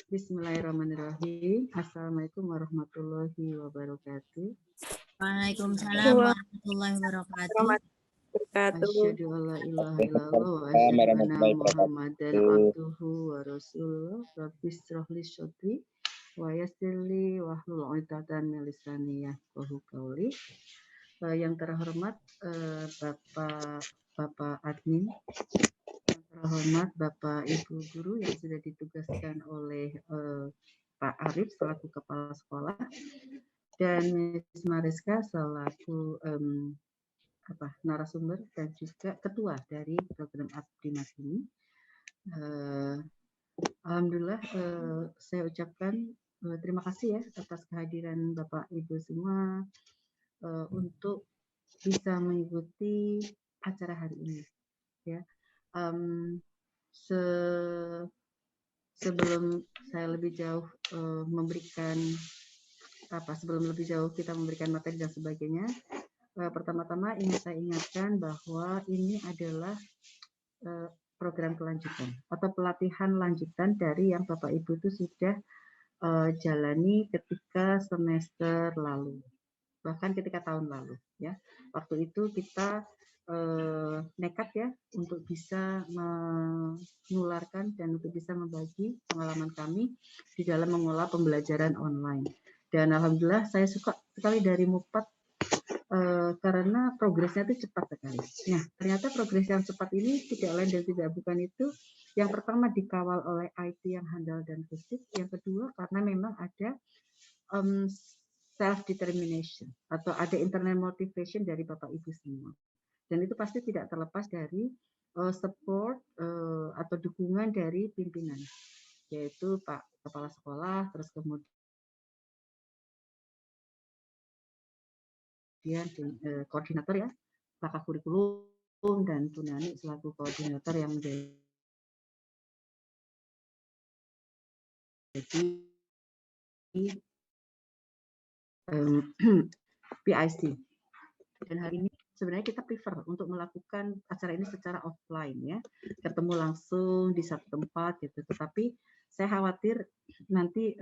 Bismillahirrahmanirrahim. Assalamualaikum warahmatullahi wabarakatuh. Waalaikumsalam warahmatullahi wabarakatuh. Asyhadu alla ilaha illallah wa asyhadu anna Muhammadan abduhu wa rasuluh. Rabbi shrah li sadri wa yassir li wahlul 'uqdatam min lisani yafqahu qawli. Yang terhormat Bapak admin, yang terhormat Bapak Ibu guru yang sudah ditugaskan oleh Pak Arif selaku kepala sekolah, dan Miss Mariska selaku narasumber dan juga ketua dari program Abdi Mas ini. Alhamdulillah, saya ucapkan terima kasih ya atas kehadiran Bapak Ibu semua untuk bisa mengikuti acara hari ini. Ya, sebelum saya lebih jauh sebelum lebih jauh kita memberikan materi dan sebagainya. Pertama-tama ingin saya ingatkan bahwa ini adalah program kelanjutan atau pelatihan lanjutan dari yang Bapak Ibu itu sudah jalani ketika semester lalu, bahkan ketika tahun lalu ya. Waktu itu kita nekat ya untuk bisa menularkan dan untuk bisa membagi pengalaman kami di dalam mengelola pembelajaran online. Dan alhamdulillah saya suka sekali dari MUPAT karena progresnya itu cepat sekali. Nah, ternyata progres yang cepat ini tidak lain dan tidak bukan itu. Yang pertama dikawal oleh IT yang handal dan gesit. Yang kedua karena memang ada self determination atau ada internal motivation dari Bapak Ibu semua. Dan itu pasti tidak terlepas dari support atau dukungan dari pimpinan, yaitu Pak Kepala Sekolah, terus kemudian koordinator ya, Pakar Kurikulum, dan Tunani selaku koordinator yang menjadi PIC. Dan hari ini sebenarnya kita prefer untuk melakukan acara ini secara offline ya, ketemu langsung di satu tempat gitu. Tetapi saya khawatir nanti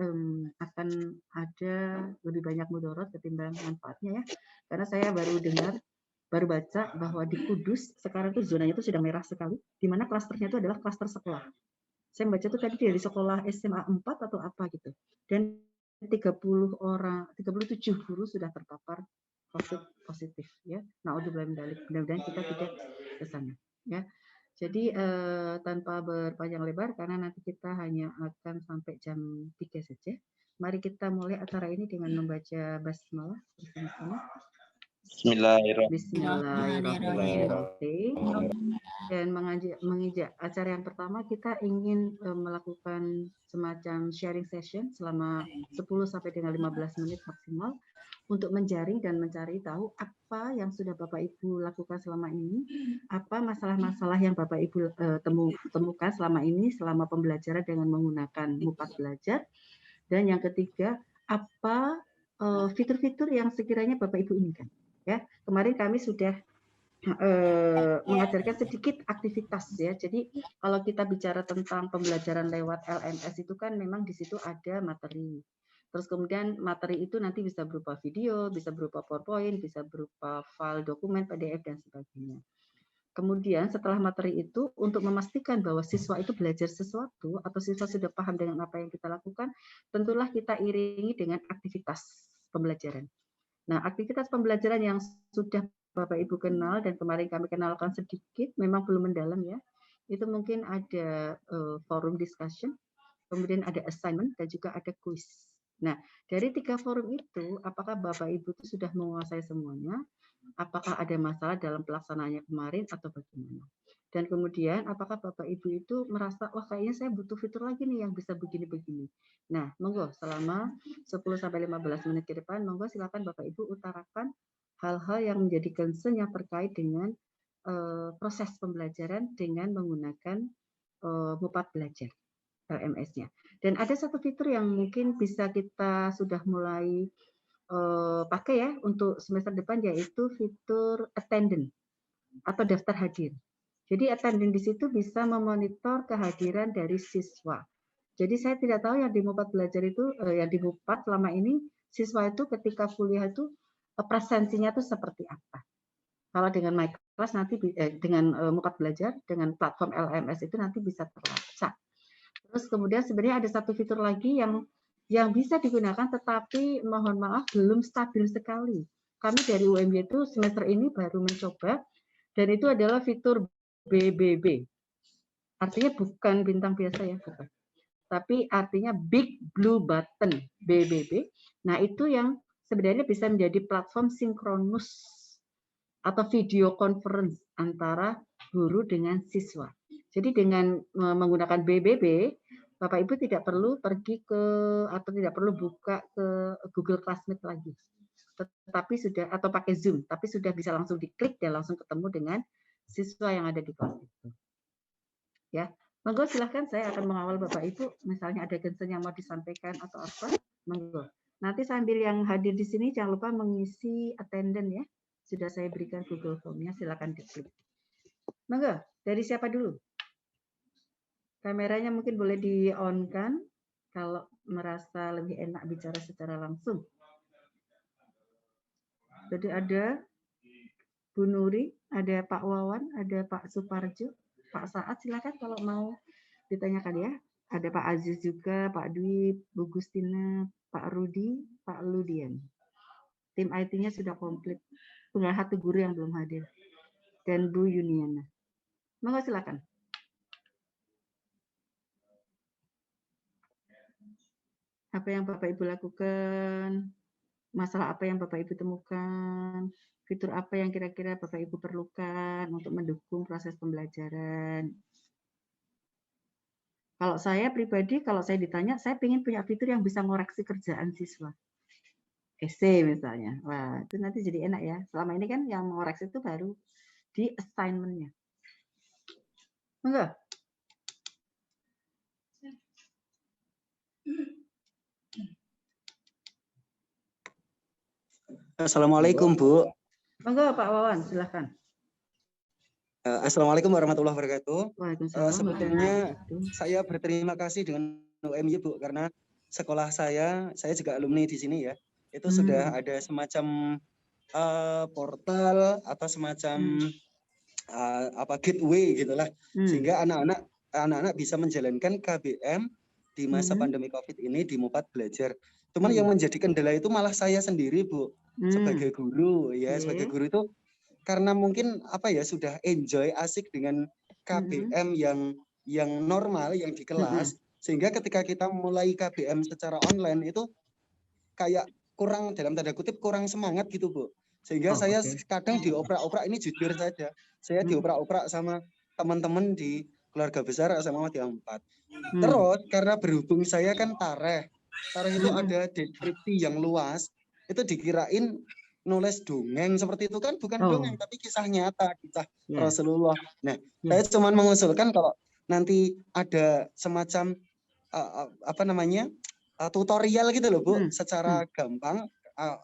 akan ada lebih banyak mudarat ketimbang manfaatnya ya, karena saya baru baca bahwa di Kudus sekarang itu zonanya itu sudah merah sekali, di mana klasternya itu adalah klaster sekolah. Saya membaca itu tadi dari sekolah SMA 4 atau apa gitu, dan 37 guru sudah terpapar positif ya. Mudah-mudahan kita tidak ke sana ya. Jadi tanpa berpanjang lebar karena nanti kita hanya akan sampai jam 3 saja. Mari kita mulai acara ini dengan membaca basmalah bersama-sama. Bismillahirrahmanirrahim. Dan mengijak acara yang pertama kita ingin melakukan semacam sharing session selama 10 sampai dengan 15 menit maksimal untuk menjaring dan mencari tahu apa yang sudah Bapak Ibu lakukan selama ini, apa masalah-masalah yang Bapak Ibu temukan selama ini selama pembelajaran dengan menggunakan MUPAT Belajar, dan yang ketiga apa fitur-fitur yang sekiranya Bapak Ibu inginkan. Ya, kemarin kami sudah mengajarkan sedikit aktivitas ya. Jadi kalau kita bicara tentang pembelajaran lewat LMS itu kan memang di situ ada materi. Terus kemudian materi itu nanti bisa berupa video, bisa berupa PowerPoint, bisa berupa file dokumen PDF dan sebagainya. Kemudian setelah materi itu untuk memastikan bahwa siswa itu belajar sesuatu atau siswa sudah paham dengan apa yang kita lakukan, tentulah kita iringi dengan aktivitas pembelajaran. Nah, aktivitas pembelajaran yang sudah Bapak Ibu kenal dan kemarin kami kenalkan sedikit, memang belum mendalam ya. Itu mungkin ada forum discussion, kemudian ada assignment dan juga ada quiz. Nah, dari 3 forum itu, apakah Bapak Ibu itu sudah menguasai semuanya? Apakah ada masalah dalam pelaksanaannya kemarin atau bagaimana? Dan kemudian apakah Bapak Ibu itu merasa, wah kayaknya saya butuh fitur lagi nih yang bisa begini-begini. Nah, monggo selama 10-15 menit ke depan, monggo silakan Bapak Ibu utarakan hal-hal yang menjadi concern yang terkait dengan proses pembelajaran dengan menggunakan MUPAT Belajar LMS-nya. Dan ada satu fitur yang mungkin bisa kita sudah mulai pakai ya untuk semester depan, yaitu fitur attendance atau daftar hadir. Jadi attendance di situ bisa memonitor kehadiran dari siswa. Jadi saya tidak tahu yang di Mupat Belajar itu, yang di Mupat selama ini siswa itu ketika kuliah itu presensinya itu seperti apa. Kalau dengan MyClass nanti dengan Mupat Belajar dengan platform LMS itu nanti bisa terlacak. Terus kemudian sebenarnya ada satu fitur lagi yang bisa digunakan tetapi mohon maaf belum stabil sekali. Kami dari UMY itu semester ini baru mencoba dan itu adalah fitur BBB. Artinya bukan bintang biasa ya, bukan. Tapi artinya Big Blue Button BBB. Nah, itu yang sebenarnya bisa menjadi platform sinkronus atau video conference antara guru dengan siswa. Jadi dengan menggunakan BBB, Bapak Ibu tidak perlu pergi ke atau tidak perlu buka ke Google Classroom lagi. Tetapi sudah atau pakai Zoom, tapi sudah bisa langsung diklik dan langsung ketemu dengan siswa yang ada di kelas itu. Ya, monggo silahkan saya akan mengawal Bapak Ibu, misalnya ada concern yang mau disampaikan atau apa, monggo. Nanti sambil yang hadir di sini jangan lupa mengisi attendance ya. Sudah saya berikan Google Form-nya, silakan diklik. Monggo, dari siapa dulu? Kameranya mungkin boleh di-on-kan kalau merasa lebih enak bicara secara langsung. Jadi ada Bu Nuri, ada Pak Wawan, ada Pak Suparjo, Pak Saat, silakan kalau mau ditanyakan ya. Ada Pak Aziz juga, Pak Dwi, Bu Gustina, Pak Rudi, Pak Ludian. Tim IT-nya sudah komplit. Tinggal satu guru yang belum hadir. Dan Bu Yuniana. Monggo silakan. Apa yang Bapak Ibu lakukan? Masalah apa yang Bapak Ibu temukan? Fitur apa yang kira-kira Bapak Ibu perlukan untuk mendukung proses pembelajaran? Kalau saya pribadi, kalau saya ditanya, saya ingin punya fitur yang bisa ngoreksi kerjaan siswa. Essay misalnya. Wah, itu nanti jadi enak ya. Selama ini kan yang mengoreksi itu baru di assignment-nya. Enggak? Assalamualaikum, Bu. Monggo Pak Wawan, silahkan. Assalamualaikum warahmatullahi wabarakatuh. Waalaikumsalam. Sebetulnya saya berterima kasih dengan UMY, Bu, karena sekolah saya juga alumni di sini ya. Itu sudah ada semacam portal atau semacam gateway gitulah, sehingga anak-anak bisa menjalankan KBM di masa pandemi COVID ini di Mupat Belajar. Cuman yang menjadi kendala itu malah saya sendiri, Bu, sebagai guru ya, sebagai guru itu karena mungkin sudah enjoy asik dengan KBM yang normal yang di kelas, sehingga ketika kita mulai KBM secara online itu kayak kurang, dalam tanda kutip, kurang semangat gitu, Bu. Sehingga saya kadang dioprak-oprak, ini jujur saja, saya dioprak-oprak sama teman-teman di keluarga besar SMA Muhammadiyah 4. Terus karena berhubung saya kan tareh itu ada deskripsi yang luas, itu dikirain nulis dongeng seperti itu kan, bukan dongeng tapi kisah nyata, kisah Rasulullah. Nah, saya cuma mengusulkan kalau nanti ada semacam tutorial gitu loh, Bu, secara gampang,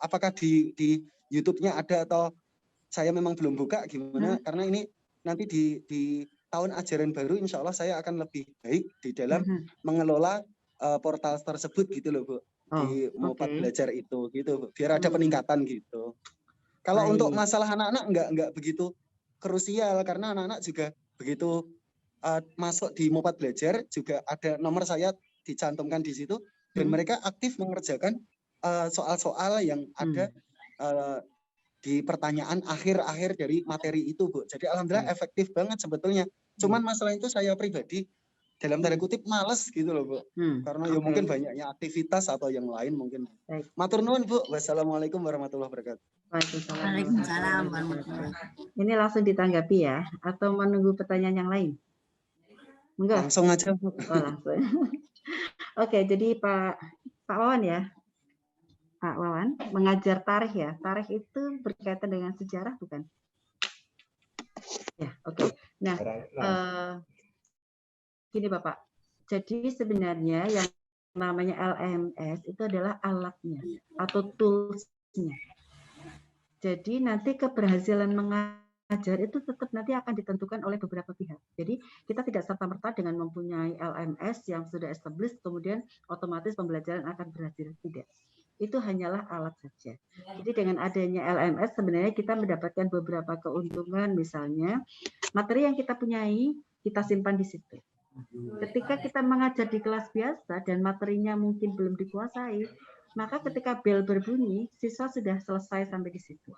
apakah di YouTube-nya ada atau saya memang belum buka gimana, karena ini nanti di tahun ajaran baru insya Allah saya akan lebih baik di dalam mengelola portal tersebut gitu loh, Bu. Di Mupat Belajar itu gitu, biar ada peningkatan gitu. Kalau untuk masalah anak-anak enggak begitu krusial, karena anak-anak juga begitu masuk di Mupat Belajar juga ada nomor saya dicantumkan di situ, dan mereka aktif mengerjakan soal-soal yang ada di pertanyaan akhir-akhir dari materi itu, Bu. Jadi alhamdulillah efektif banget sebetulnya. Cuman masalah itu saya pribadi dalam tanda kutip males gitu loh, Bu. Karena ya mungkin banyaknya aktivitas atau yang lain mungkin. Matur nuwun, Bu. Wassalamualaikum warahmatullahi wabarakatuh. Waalaikumsalam warahmatullahi wabarakatuh. Ini langsung ditanggapi ya, atau menunggu pertanyaan yang lain? Enggak? Langsung aja. Langsung. Oke, jadi Pak Wawan ya. Pak Wawan, mengajar tarikh ya. Tarikh itu berkaitan dengan sejarah bukan? Ya, oke. Nah, gini Bapak. Jadi sebenarnya yang namanya LMS itu adalah alatnya atau tools-nya. Jadi nanti keberhasilan mengajar mengajar itu tetap nanti akan ditentukan oleh beberapa pihak. Jadi kita tidak serta-merta dengan mempunyai LMS yang sudah established kemudian otomatis pembelajaran akan berhasil. Tidak. Itu hanyalah alat saja. Jadi dengan adanya LMS sebenarnya kita mendapatkan beberapa keuntungan, misalnya materi yang kita punyai kita simpan di situ. Ketika kita mengajar di kelas biasa dan materinya mungkin belum dikuasai, maka ketika bel berbunyi, siswa sudah selesai sampai di situ.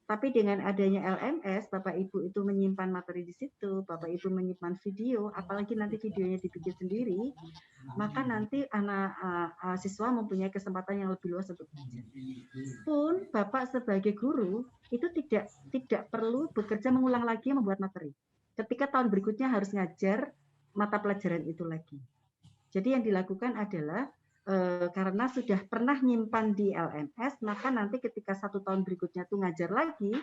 Tapi dengan adanya LMS, Bapak Ibu itu menyimpan materi di situ, Bapak Ibu menyimpan video, apalagi nanti videonya dibikin sendiri, maka nanti anak siswa mempunyai kesempatan yang lebih luas untuk belajar. Pun Bapak sebagai guru itu tidak perlu bekerja mengulang lagi membuat materi. Ketika tahun berikutnya harus ngajar mata pelajaran itu lagi. Jadi yang dilakukan adalah karena sudah pernah nyimpan di LMS, maka nanti ketika 1 tahun berikutnya tuh ngajar lagi,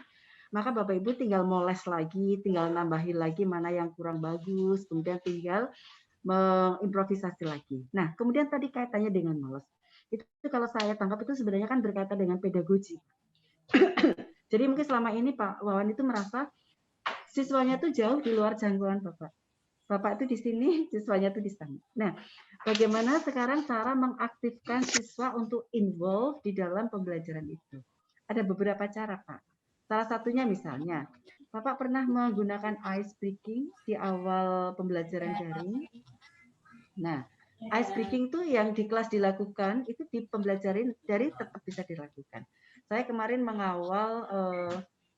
maka Bapak Ibu tinggal moles lagi, tinggal nambahin lagi mana yang kurang bagus, kemudian tinggal mengimprovisasi lagi. Nah, kemudian tadi kaitannya dengan moles. Itu kalau saya tangkap itu sebenarnya kan berkaitan dengan pedagogi. Jadi mungkin selama ini Pak Wawan itu merasa siswanya itu jauh di luar jangkauan Bapak. Bapak itu di sini, siswanya itu di sana. Nah, bagaimana sekarang cara mengaktifkan siswa untuk involve di dalam pembelajaran itu? Ada beberapa cara, Pak. Salah satunya misalnya, Bapak pernah menggunakan ice breaking di awal pembelajaran daring. Nah, ice breaking itu yang di kelas dilakukan, itu di pembelajaran daring tetap bisa dilakukan. Saya kemarin mengawal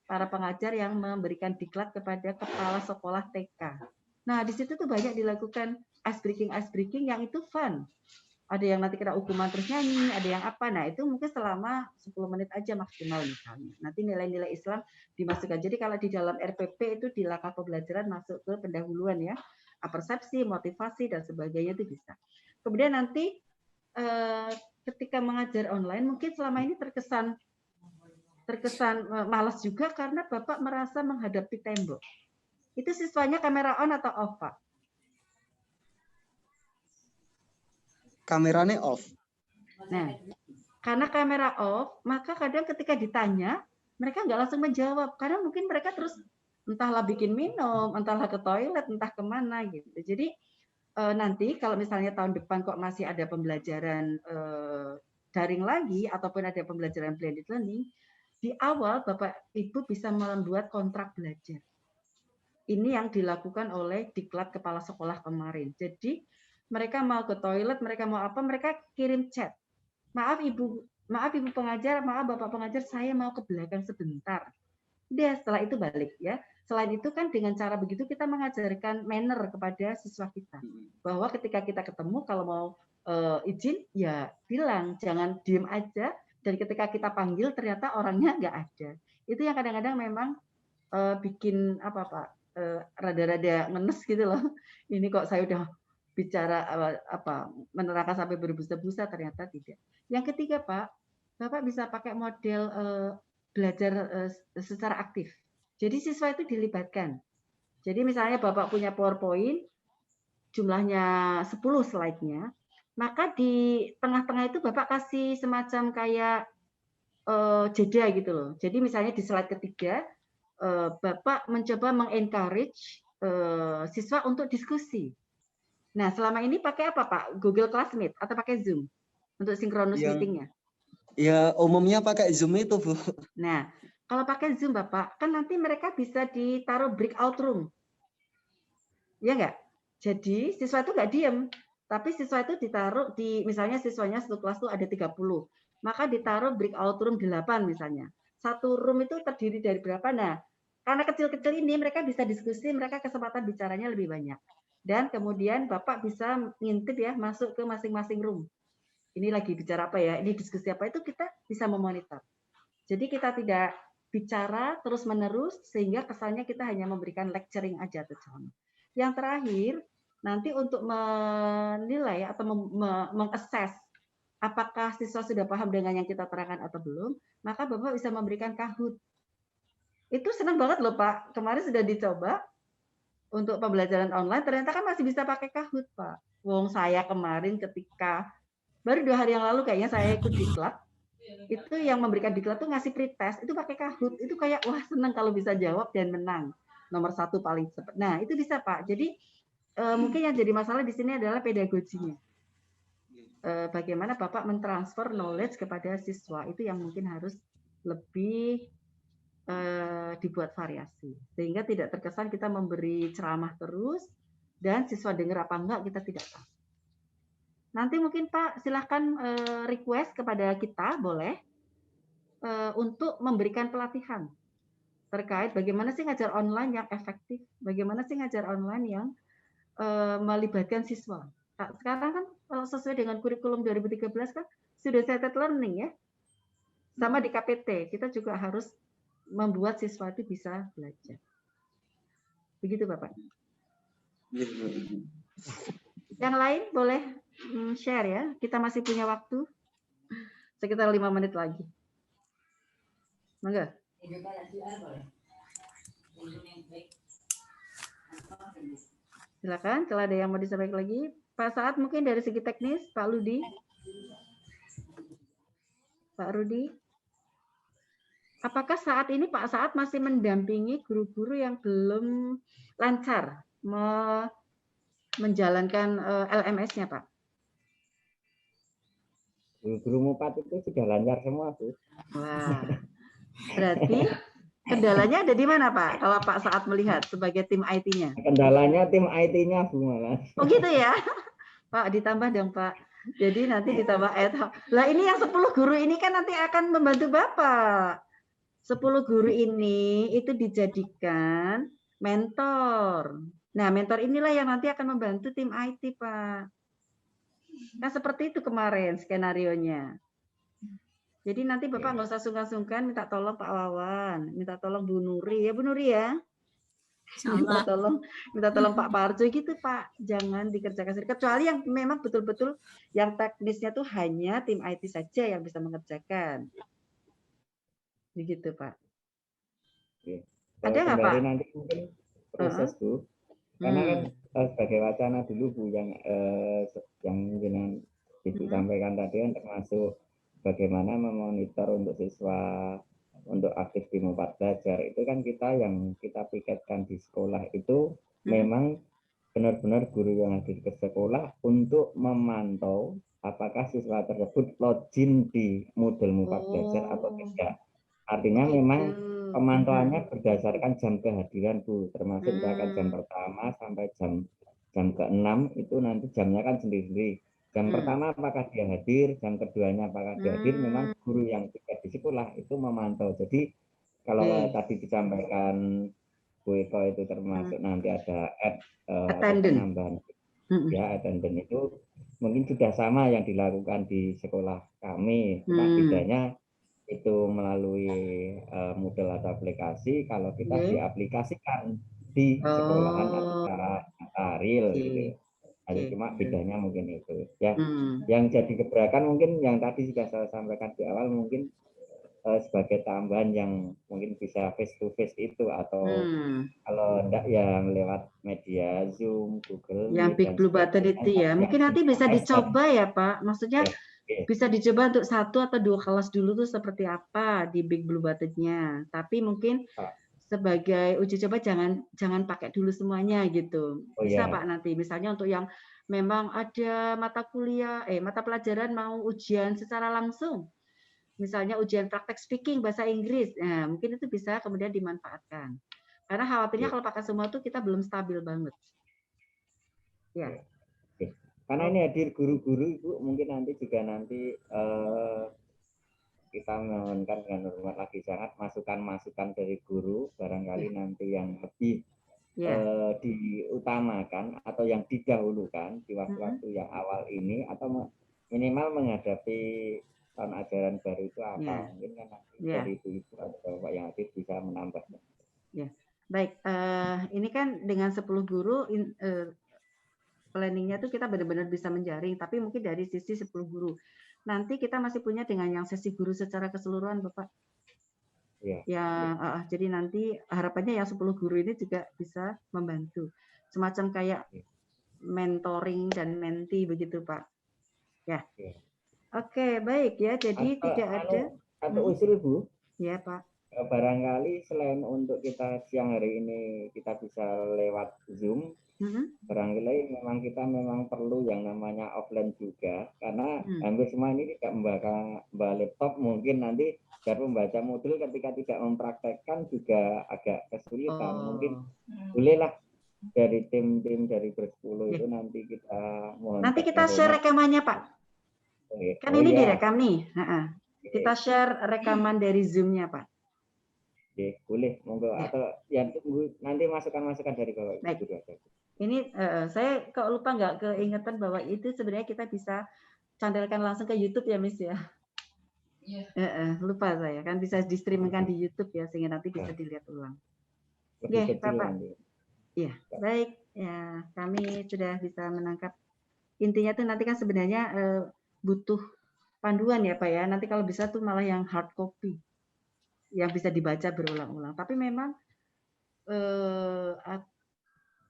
para pengajar yang memberikan diklat kepada kepala sekolah TK. Nah, di situ tuh banyak dilakukan ice breaking yang itu fun. Ada yang nanti kena hukuman terus nyanyi, ada yang apa. Nah, itu mungkin selama 10 menit aja maksimal misalnya. Nanti nilai-nilai Islam dimasukkan. Jadi kalau di dalam RPP itu di langkah pembelajaran masuk ke pendahuluan ya. Persepsi, motivasi, dan sebagainya itu bisa. Kemudian nanti ketika mengajar online mungkin selama ini terkesan malas juga karena Bapak merasa menghadapi tembok. Itu siswanya kamera on atau off, Pak? Kameranya off. Nah, karena kamera off, maka kadang ketika ditanya, mereka nggak langsung menjawab. Karena mungkin mereka terus entahlah bikin minum, entahlah ke toilet, entah kemana gitu. Jadi nanti kalau misalnya tahun depan kok masih ada pembelajaran daring lagi, ataupun ada pembelajaran blended learning, di awal Bapak Ibu bisa membuat kontrak belajar. Ini yang dilakukan oleh diklat kepala sekolah kemarin. Jadi mereka mau ke toilet, mereka mau apa, mereka kirim chat. Maaf ibu pengajar, maaf bapak pengajar, saya mau ke belakang sebentar. Dia setelah itu balik ya. Selain itu kan dengan cara begitu kita mengajarkan manner kepada siswa kita. Bahwa ketika kita ketemu kalau mau izin ya bilang, jangan diem aja. Dan ketika kita panggil ternyata orangnya nggak ada. Itu yang kadang-kadang memang bikin apa Pak? Rada-rada ngenes gitu loh. Ini kok saya udah bicara menerangkan sampai berbusa-busa ternyata tidak. Yang ketiga Pak, Bapak bisa pakai model belajar secara aktif. Jadi siswa itu dilibatkan. Jadi misalnya Bapak punya PowerPoint, jumlahnya 10 slide-nya, maka di tengah-tengah itu Bapak kasih semacam kayak jeda gitu loh. Jadi misalnya di slide ketiga, Bapak mencoba mengencourage siswa untuk diskusi. Nah, selama ini pakai apa, Pak? Google Classmeet atau pakai Zoom untuk sinkronus meetingnya? Ya, umumnya pakai Zoom itu, Bu. Nah, kalau pakai Zoom, Bapak, kan nanti mereka bisa ditaruh breakout room. Ya nggak? Jadi, siswa itu nggak diem. Tapi siswa itu ditaruh di, misalnya siswanya satu kelas itu ada 30. Maka ditaruh breakout room 8 misalnya. Satu room itu terdiri dari berapa? Nah, karena kecil-kecil ini mereka bisa diskusi, mereka kesempatan bicaranya lebih banyak. Dan kemudian Bapak bisa ngintip ya, masuk ke masing-masing room. Ini lagi bicara apa ya, ini diskusi apa, itu kita bisa memonitor. Jadi kita tidak bicara terus-menerus, sehingga kesannya kita hanya memberikan lecturing aja atau ceramah. Yang terakhir, nanti untuk menilai atau mengakses apakah siswa sudah paham dengan yang kita terangkan atau belum, maka Bapak bisa memberikan Kahoot. Itu senang banget loh Pak, kemarin sudah dicoba untuk pembelajaran online, ternyata kan masih bisa pakai Kahoot Pak. Wong saya kemarin ketika, baru 2 hari yang lalu kayaknya saya ikut diklat, itu yang memberikan diklat tuh ngasih pretest itu pakai Kahoot, itu kayak wah seneng kalau bisa jawab dan menang nomor 1 paling cepat. Nah itu bisa Pak. Jadi mungkin yang jadi masalah di sini adalah pedagoginya. Bagaimana Bapak mentransfer knowledge kepada siswa itu yang mungkin harus lebih dibuat variasi sehingga tidak terkesan kita memberi ceramah terus dan siswa dengar apa enggak kita tidak tahu. Nanti mungkin Pak silahkan request kepada kita boleh untuk memberikan pelatihan terkait bagaimana sih ngajar online yang efektif, bagaimana sih ngajar online yang melibatkan siswa. Nah, sekarang kan kalau sesuai dengan kurikulum 2013 kan student-centered learning ya. Sama di KPT, kita juga harus membuat siswa itu bisa belajar. Begitu Bapak. Yang lain boleh share ya. Kita masih punya waktu sekitar 5 menit lagi. Mangga. Silakan kalau ada yang mau disampaikan lagi. Pak Saat mungkin dari segi teknis, Pak Ludi. Pak Rudi. Apakah saat ini Pak Saat masih mendampingi guru-guru yang belum lancar menjalankan LMS-nya, Pak? Guru-guru MUPAT itu sudah lancar semua, Bu. Wah, berarti kendalanya ada di mana, Pak? Kalau Pak Saat melihat sebagai tim IT-nya? Kendalanya tim IT-nya, Bu, malah. Oh gitu ya? Pak, ditambah dong, Pak. Jadi nanti ditambah ad hoc. Lah ini yang 10 guru ini kan nanti akan membantu Bapak. 10 guru ini itu dijadikan mentor. Nah, mentor inilah yang nanti akan membantu tim IT, Pak. Nah, seperti itu kemarin skenarionya. Jadi nanti Bapak nggak usah sungkan-sungkan minta tolong Pak Wawan, minta tolong Bu Nuri ya, Bu Nuri ya. Minta tolong Pak Parjo gitu Pak. Jangan dikerjakan sendiri. Kecuali yang memang betul-betul yang teknisnya tuh hanya tim IT saja yang bisa mengerjakan. Begitu Pak. Oke. Ada nggak Pak? Nanti mungkin proses Bu. Karena kan sebagai wacana dulu Bu yang mungkin Ibu sampaikan tadi kan termasuk bagaimana memonitor untuk siswa untuk aktif di MUPAT belajar itu kan yang kita piketkan di sekolah itu memang benar-benar guru yang hadir ke sekolah untuk memantau apakah siswa tersebut login di model MUPAT belajar atau tidak. Artinya memang pemantauannya berdasarkan jam kehadiran Bu, termasuk misalkan jam pertama sampai jam ke-6 itu nanti jamnya kan sendiri-sendiri. Jam pertama apakah dia hadir, jam keduanya apakah dia hadir, memang guru yang tiket di sekolah itu memantau. Jadi kalau tadi disampaikan Bu Eko itu termasuk nanti ada penambahan ya attendant itu mungkin sudah sama yang dilakukan di sekolah kami, cuma bedanya itu melalui model atau aplikasi, kalau kita diaplikasikan di sekolahan atau secara real gitu. Cuma bedanya mungkin itu ya. Yang jadi gebrakan mungkin yang tadi sudah saya sampaikan di awal mungkin sebagai tambahan yang mungkin bisa face to face itu atau kalau enggak yang lewat media Zoom, Google yang Big Blue Button itu ya. Mungkin nanti bisa dicoba ya Pak. Maksudnya bisa dicoba untuk 1 atau 2 kelas dulu tuh seperti apa di Big Blue Button-nya. Tapi mungkin sebagai uji coba jangan pakai dulu semuanya gitu. Bisa Pak nanti misalnya untuk yang memang ada mata pelajaran mau ujian secara langsung. Misalnya ujian praktek speaking bahasa Inggris. Nah, mungkin itu bisa kemudian dimanfaatkan. Karena khawatirnya kalau pakai semua tuh kita belum stabil banget. Ya. Karena ini hadir guru-guru Ibu, mungkin nanti juga kita memohonkan dengan hormat lagi sangat masukan-masukan dari guru barangkali nanti yang lebih diutamakan atau yang didahulukan di waktu-waktu yang awal ini atau minimal menghadapi tahun ajaran baru itu apa mungkin kan nanti dari ibu-ibu atau bapak yang aktif bisa menambahnya. Baik, ini kan dengan 10 guru planningnya tuh kita benar-benar bisa menjaring, tapi mungkin dari sisi 10 guru. Nanti kita masih punya dengan yang sesi guru secara keseluruhan, Bapak. Jadi nanti harapannya yang 10 guru ini juga bisa membantu. Semacam kayak mentoring dan menti begitu, Pak. Ya. Oke, baik ya. Jadi tidak ada. Atau usul Bu, Ya Pak. barangkali selain untuk kita siang hari ini kita bisa lewat Zoom, barangkali memang kita perlu yang namanya offline juga, karena hampir semua ini tidak membawa laptop, mungkin nanti biar membaca modul ketika tidak mempraktekkan juga agak kesulitan. Mungkin bolehlah dari tim-tim dari bersepuluh itu nanti kita mohon. Nanti kita share rekamannya Pak. Kan ini direkam nih. Kita share rekaman dari Zoom-nya Pak. Oke, boleh, monggo. Atau ya tunggu nanti masukan-masukan dari Bapak Ibu. Ini saya kok lupa nggak keingetan bahwa itu sebenarnya kita bisa candelkan langsung ke YouTube ya Miss ya. Lupa saya, kan bisa di-streamingkan di YouTube ya, sehingga nanti bisa dilihat ulang. Oke, Bapak. Iya, baik. Ya, kami sudah bisa menangkap intinya tuh nanti kan sebenarnya butuh panduan ya Pak ya. Nanti kalau bisa tuh malah yang hard copy yang bisa dibaca berulang-ulang. Tapi memang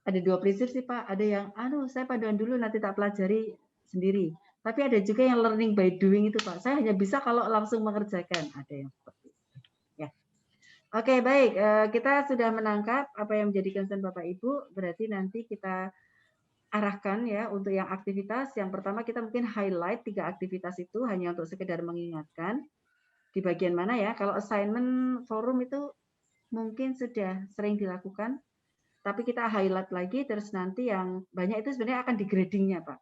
ada dua prinsip sih Pak. Ada yang saya panduan dulu nanti tak pelajari sendiri. Tapi ada juga yang learning by doing itu Pak. Saya hanya bisa kalau langsung mengerjakan. Ada yang seperti itu. Ya. Oke, baik. Kita sudah menangkap apa yang menjadi concern Bapak Ibu. Berarti nanti kita arahkan ya untuk yang aktivitas. Yang pertama kita mungkin highlight 3 aktivitas itu hanya untuk sekedar mengingatkan di bagian mana ya. Kalau assignment forum itu mungkin sudah sering dilakukan, tapi kita highlight lagi terus nanti yang banyak itu sebenarnya akan di gradingnya Pak.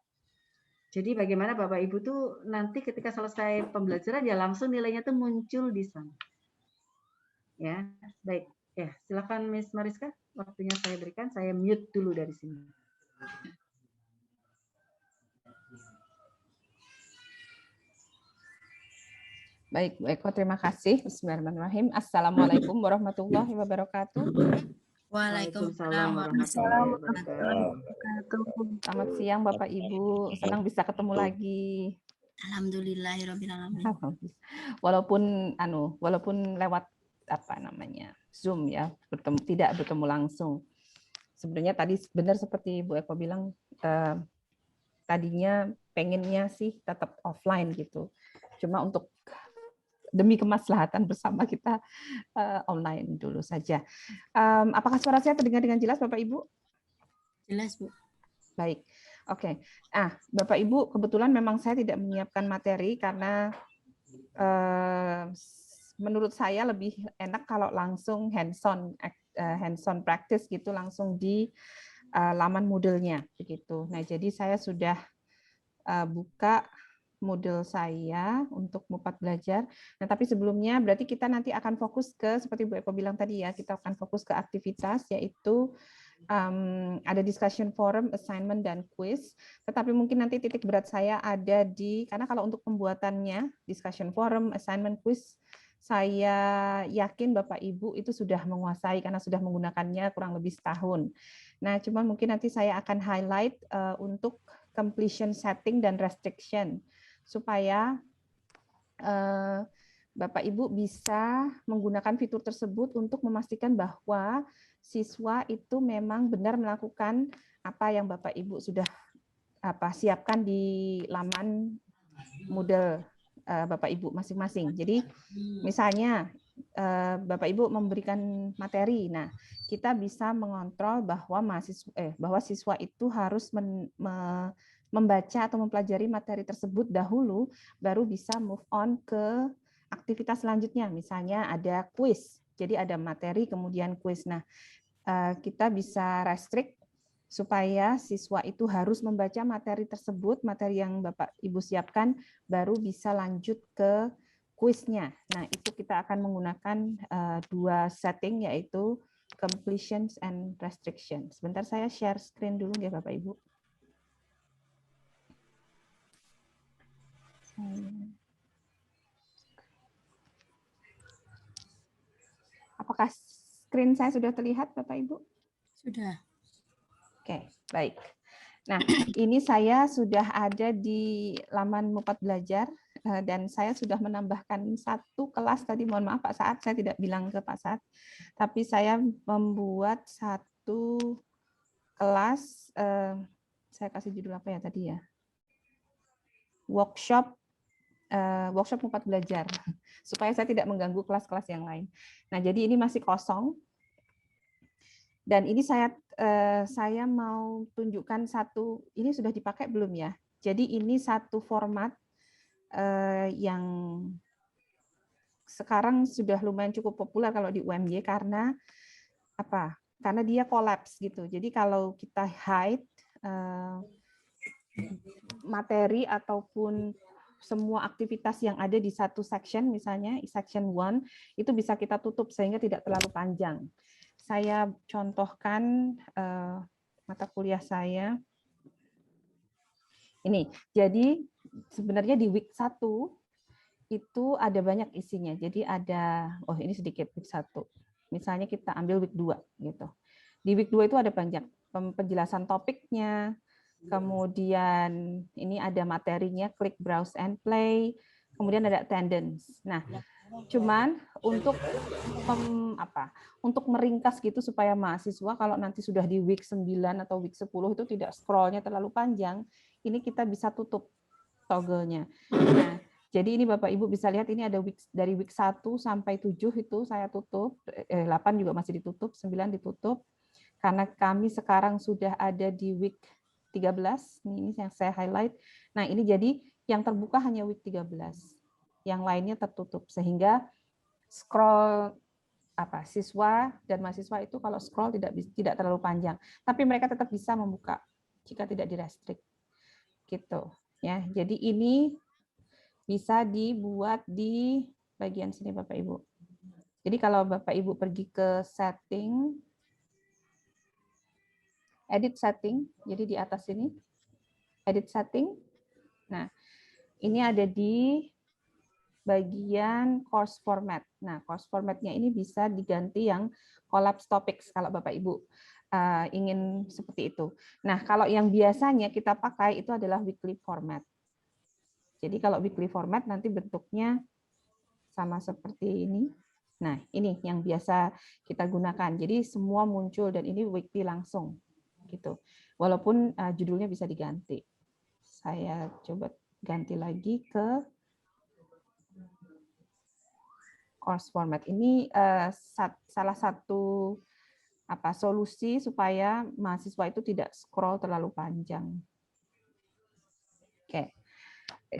Jadi bagaimana Bapak Ibu tuh nanti ketika selesai pembelajaran ya langsung nilainya tuh muncul di sana. Ya, baik. Ya, silakan Miss Mariska, waktunya saya berikan. Saya mute dulu dari sini. Baik, Bu Eko, terima kasih. Bismillahirrahmanirrahim. Assalamualaikum warahmatullahi wabarakatuh. Waalaikumsalam warahmatullahi wabarakatuh. Selamat siang Bapak Ibu, senang bisa ketemu lagi. Alhamdulillahirobbilalamin. Walaupun lewat Zoom ya, tidak bertemu langsung. Sebenarnya tadi benar seperti Bu Eko bilang, tadinya pengennya sih tetap offline gitu. Cuma untuk demi kemaslahatan bersama kita online dulu saja. Apakah suara saya terdengar dengan jelas Bapak Ibu? Jelas Bu. Baik, oke. Bapak Ibu, kebetulan memang saya tidak menyiapkan materi karena menurut saya lebih enak kalau langsung hands-on practice gitu, langsung di laman Moodle-nya begitu. Nah, jadi saya sudah buka Moodle saya untuk Mupat Belajar. Nah, tapi sebelumnya berarti kita nanti akan fokus ke, seperti Bu Eko bilang tadi ya, kita akan fokus ke aktivitas, yaitu ada discussion forum, assignment, dan quiz. Tetapi mungkin nanti titik berat saya ada karena kalau untuk pembuatannya, discussion forum, assignment, quiz, saya yakin Bapak Ibu itu sudah menguasai karena sudah menggunakannya kurang lebih setahun. Nah, cuman mungkin nanti saya akan highlight untuk completion setting dan restriction, supaya Bapak Ibu bisa menggunakan fitur tersebut untuk memastikan bahwa siswa itu memang benar melakukan apa yang Bapak Ibu sudah siapkan di laman Moodle Bapak Ibu masing-masing. Jadi misalnya Bapak Ibu memberikan materi, nah kita bisa mengontrol bahwa siswa itu harus membaca atau mempelajari materi tersebut dahulu, baru bisa move on ke aktivitas selanjutnya. Misalnya ada quiz, jadi ada materi kemudian quiz. Nah, kita bisa restrict supaya siswa itu harus membaca materi tersebut, materi yang Bapak Ibu siapkan, baru bisa lanjut ke kuisnya. Nah, itu kita akan menggunakan 2 setting, yaitu completion and restriction. Sebentar saya share screen dulu ya Bapak Ibu. Apakah screen saya sudah terlihat Bapak Ibu? Sudah. Oke, baik. Nah, ini saya sudah ada di laman Mupat Belajar dan saya sudah menambahkan 1 kelas tadi. Mohon maaf Pak Saad, saya tidak bilang ke Pak Saad, tapi saya membuat 1 kelas. Saya kasih judul apa ya tadi ya? Workshop workshop 4 belajar supaya saya tidak mengganggu kelas-kelas yang lain. Nah, jadi ini masih kosong. Dan ini saya mau tunjukkan satu, ini sudah dipakai belum ya? Jadi ini satu format yang sekarang sudah lumayan cukup populer kalau di UMY karena apa? Karena dia collapse gitu. Jadi kalau kita hide materi ataupun semua aktivitas yang ada di satu section, misalnya section 1, itu bisa kita tutup sehingga tidak terlalu panjang. Saya contohkan mata kuliah saya. Ini, jadi sebenarnya di week 1 itu ada banyak isinya. Jadi ada, oh ini sedikit week 1. Misalnya kita ambil week 2 gitu. Di week 2 itu ada banyak penjelasan topiknya, kemudian ini ada materinya, klik, browse, and play, kemudian ada attendance. Nah, cuman untuk untuk meringkas gitu supaya mahasiswa kalau nanti sudah di week 9 atau week 10 itu tidak scrollnya terlalu panjang, ini kita bisa tutup toggle-nya. Nah, jadi ini Bapak Ibu bisa lihat ini ada dari week 1 sampai 7 itu saya tutup, 8 juga masih ditutup, 9 ditutup. Karena kami sekarang sudah ada di week 13, ini yang saya highlight. Nah, ini jadi yang terbuka hanya week 13. Yang lainnya tertutup sehingga scroll siswa dan mahasiswa itu kalau scroll tidak terlalu panjang, tapi mereka tetap bisa membuka jika tidak direstrict. Gitu ya. Jadi ini bisa dibuat di bagian sini Bapak Ibu. Jadi kalau Bapak Ibu pergi ke setting, edit setting, jadi di atas sini edit setting. Nah, ini ada di bagian course format. Nah, course formatnya ini bisa diganti yang collapse topics kalau Bapak Ibu ingin seperti itu. Nah, kalau yang biasanya kita pakai itu adalah weekly format. Jadi kalau weekly format nanti bentuknya sama seperti ini. Nah, ini yang biasa kita gunakan. Jadi semua muncul dan ini weekly langsung gitu. Walaupun judulnya bisa diganti. Saya coba ganti lagi ke course format. Ini salah satu solusi supaya mahasiswa itu tidak scroll terlalu panjang. Oke.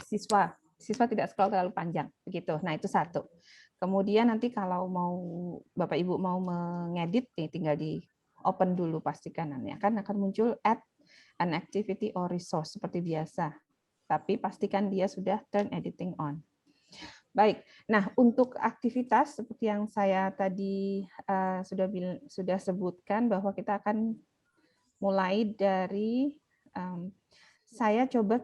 Siswa tidak scroll terlalu panjang begitu. Nah, itu satu. Kemudian nanti kalau mau Bapak Ibu mau mengedit tinggal di open dulu pastikan kan akan muncul add an activity or resource seperti biasa. Tapi pastikan dia sudah turn editing on. Baik, nah untuk aktivitas seperti yang saya tadi sudah sebutkan bahwa kita akan mulai dari saya coba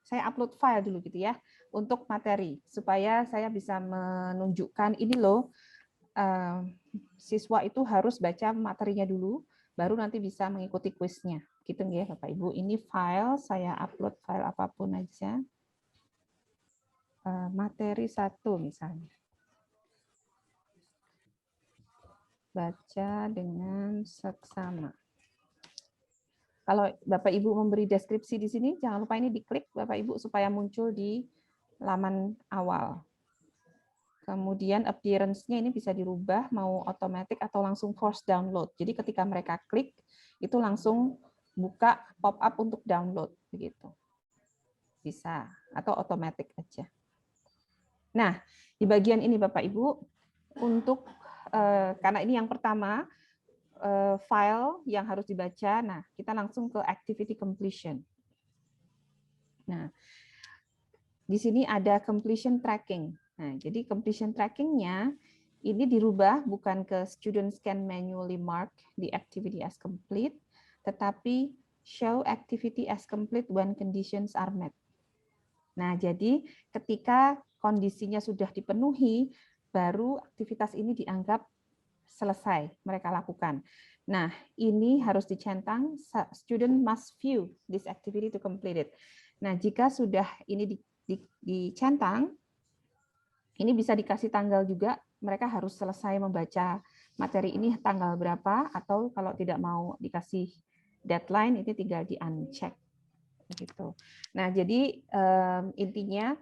saya upload file dulu gitu ya untuk materi supaya saya bisa menunjukkan ini loh siswa itu harus baca materinya dulu baru nanti bisa mengikuti kuisnya gitu ya Bapak Ibu. Ini file, saya upload file apapun aja. Materi 1 misalnya. Baca dengan seksama. Kalau Bapak Ibu memberi deskripsi di sini, jangan lupa ini diklik Bapak Ibu supaya muncul di laman awal. Kemudian appearance-nya ini bisa dirubah, mau otomatis atau langsung force download. Jadi ketika mereka klik, itu langsung buka pop-up untuk download. Begitu. Bisa, atau otomatis aja. Nah, di bagian ini Bapak Ibu, untuk karena ini yang pertama, file yang harus dibaca, nah kita langsung ke activity completion. Nah, di sini ada completion tracking. Nah, jadi completion tracking-nya ini dirubah bukan ke students can manually mark the activity as complete, tetapi show activity as complete when conditions are met. Nah, jadi ketika kondisinya sudah dipenuhi, baru aktivitas ini dianggap selesai mereka lakukan. Nah, ini harus dicentang, student must view this activity to complete it. Nah, jika sudah ini dicentang, ini bisa dikasih tanggal juga, mereka harus selesai membaca materi ini tanggal berapa, atau kalau tidak mau dikasih deadline, ini tinggal di-uncheck. Gitu. Nah, jadi intinya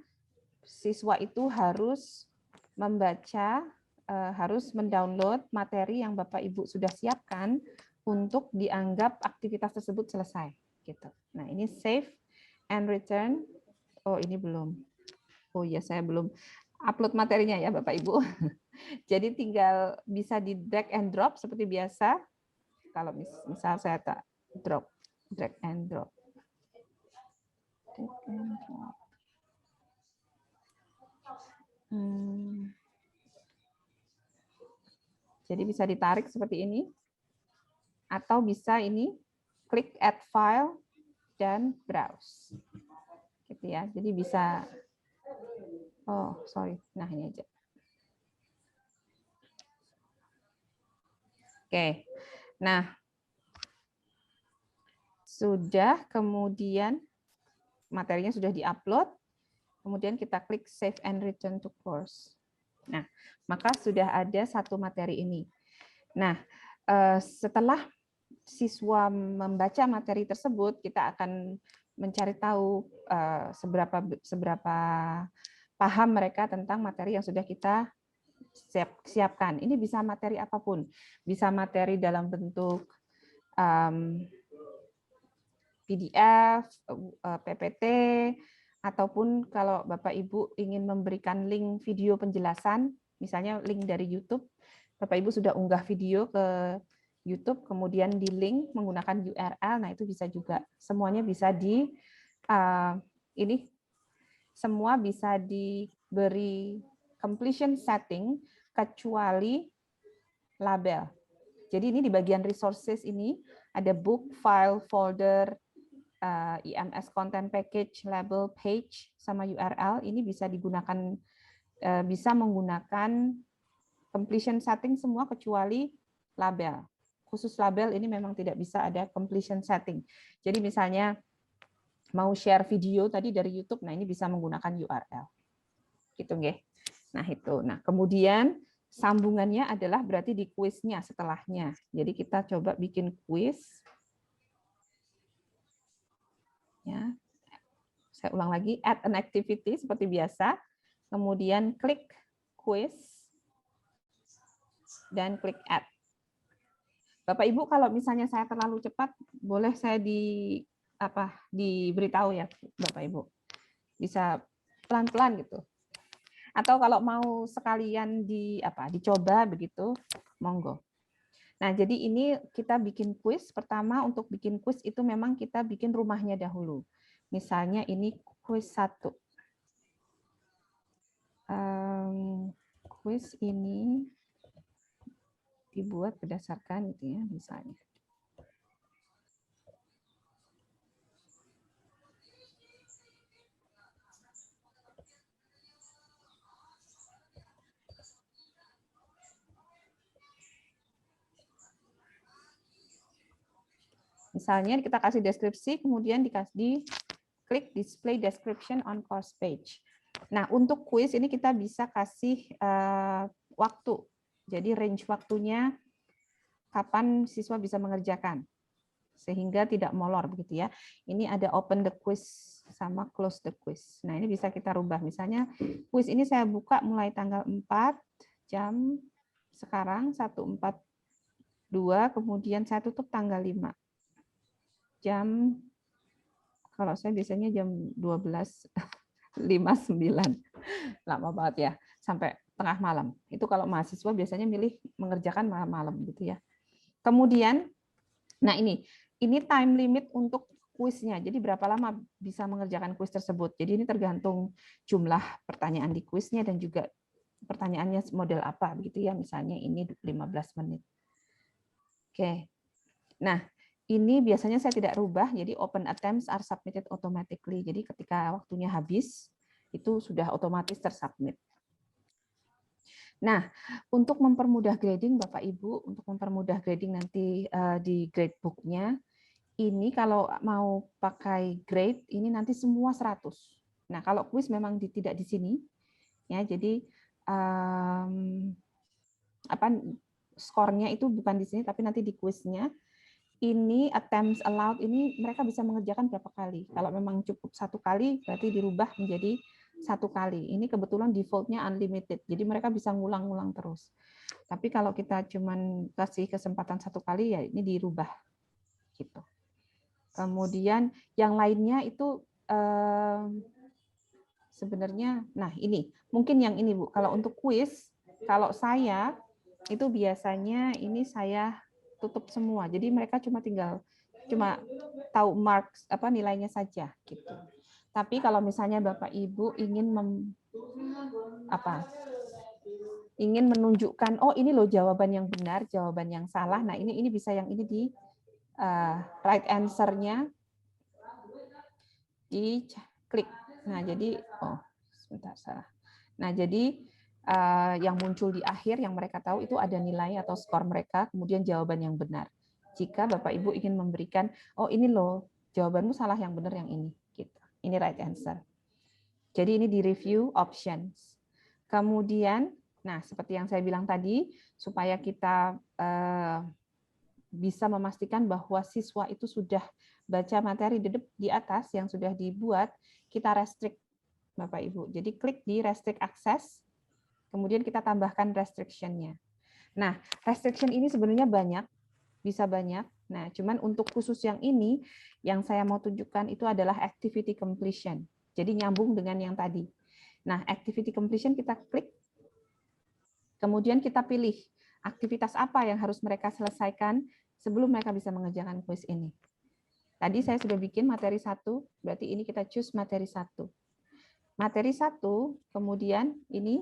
siswa itu harus membaca, harus mendownload materi yang Bapak Ibu sudah siapkan untuk dianggap aktivitas tersebut selesai. Gitu. Nah, ini save and return. Oh, ini belum. Oh ya, saya belum upload materinya ya Bapak Ibu. Jadi tinggal bisa di drag and drop seperti biasa. Kalau misal saya tak drag and drop. Drag and drop. Jadi bisa ditarik seperti ini. Atau bisa ini, klik add file dan browse. Gitu ya. Jadi bisa, oh sorry, nah ini aja. Oke, nah sudah, kemudian materinya sudah diupload, kemudian kita klik save and return to course. Nah, maka sudah ada satu materi ini. Nah, setelah siswa membaca materi tersebut, kita akan mencari tahu seberapa paham mereka tentang materi yang sudah kita siapkan. Ini bisa materi apapun, bisa materi dalam bentuk PDF, PPT, ataupun kalau Bapak Ibu ingin memberikan link video penjelasan, misalnya link dari YouTube, Bapak Ibu sudah unggah video ke YouTube, kemudian di link menggunakan URL, nah itu bisa juga. Semuanya bisa semua bisa diberi completion setting kecuali label. Jadi ini di bagian resources ini ada book, file, folder, IMS content package, label, page, sama URL. Ini bisa digunakan, bisa menggunakan completion setting semua kecuali label. Khusus label ini memang tidak bisa ada completion setting. Jadi misalnya mau share video tadi dari YouTube, nah ini bisa menggunakan URL. Gitu nggih. Nah itu. Nah kemudian sambungannya adalah berarti di kuisnya setelahnya. Jadi kita coba bikin kuis. Ya. Saya ulang lagi, add an activity seperti biasa. Kemudian klik quiz dan klik add. Bapak Ibu kalau misalnya saya terlalu cepat, boleh saya diberitahu ya Bapak Ibu. Bisa pelan-pelan gitu. Atau kalau mau sekalian dicoba begitu, monggo. Nah, jadi ini kita bikin kuis. Pertama untuk bikin kuis itu memang kita bikin rumahnya dahulu. Misalnya ini kuis 1. Kuis ini dibuat berdasarkan itu ya, misalnya. Misalnya kita kasih deskripsi, kemudian dikasih klik display description on course page. Nah, untuk kuis ini kita bisa kasih waktu. Jadi range waktunya kapan siswa bisa mengerjakan. Sehingga tidak molor begitu ya. Ini ada open the quiz sama close the quiz. Nah, ini bisa kita rubah. Misalnya kuis ini saya buka mulai tanggal 4 jam sekarang 1.42, kemudian saya tutup tanggal 5. Jam, kalau saya biasanya jam 12.59, lama banget ya, sampai tengah malam. Itu kalau mahasiswa biasanya milih mengerjakan malam-malam gitu ya. Kemudian, nah ini time limit untuk kuisnya. Jadi berapa lama bisa mengerjakan kuis tersebut. Jadi ini tergantung jumlah pertanyaan di kuisnya dan juga pertanyaannya model apa begitu ya. Misalnya ini 15 menit. Oke. Nah, ini biasanya saya tidak rubah, jadi open attempts are submitted automatically. Jadi ketika waktunya habis, itu sudah otomatis tersubmit. Nah, untuk mempermudah grading, Bapak Ibu, untuk mempermudah grading nanti di gradebook-nya, ini kalau mau pakai grade, ini nanti semua 100. Nah, kalau kuis memang tidak di sini, ya. Jadi skornya itu bukan di sini, tapi nanti di kuisnya. Ini attempts allowed ini mereka bisa mengerjakan berapa kali. Kalau memang cukup 1 kali, berarti dirubah menjadi 1 kali. Ini kebetulan default-nya unlimited, jadi mereka bisa ngulang-ngulang terus. Tapi kalau kita cuman kasih kesempatan 1 kali, ya ini dirubah. Gitu. Kemudian yang lainnya itu sebenarnya, nah ini, mungkin yang ini Bu, kalau untuk kuis, kalau saya, itu biasanya ini saya tutup semua. Jadi mereka cuma tahu marks nilainya saja gitu. Tapi kalau misalnya Bapak Ibu ingin ingin menunjukkan oh ini loh jawaban yang benar, jawaban yang salah. Nah, ini bisa yang ini di right answer-nya diklik. Nah, jadi sebentar salah. Nah, jadi yang muncul di akhir yang mereka tahu itu ada nilai atau skor mereka, kemudian jawaban yang benar. Jika Bapak Ibu ingin memberikan, oh ini loh, jawabanmu salah, yang benar yang ini. Gitu. Ini right answer. Jadi ini di review options. Kemudian, nah seperti yang saya bilang tadi, supaya kita bisa memastikan bahwa siswa itu sudah baca materi di atas yang sudah dibuat, kita restrict Bapak Ibu. Jadi klik di restrict access, kemudian kita tambahkan restriction-nya. Nah, restriction ini sebenarnya banyak, bisa banyak. Nah, cuman untuk khusus yang ini, yang saya mau tunjukkan itu adalah activity completion. Jadi nyambung dengan yang tadi. Nah, activity completion kita klik, kemudian kita pilih aktivitas apa yang harus mereka selesaikan sebelum mereka bisa mengerjakan kuis ini. Tadi saya sudah bikin materi 1, berarti ini kita choose materi 1. Materi 1, kemudian ini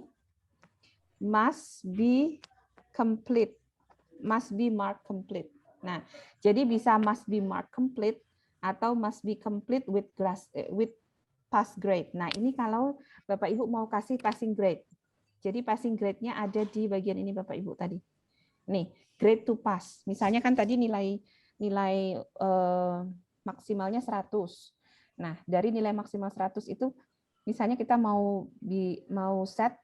must be complete. Must be marked complete. Nah, jadi bisa must be marked complete atau must be complete with pass grade. Nah, ini kalau Bapak Ibu mau kasih passing grade. Jadi passing grade-nya ada di bagian ini Bapak Ibu tadi. Nih, grade to pass. Misalnya kan tadi nilai maksimalnya 100. Nah, dari nilai maksimal 100 itu misalnya kita mau set,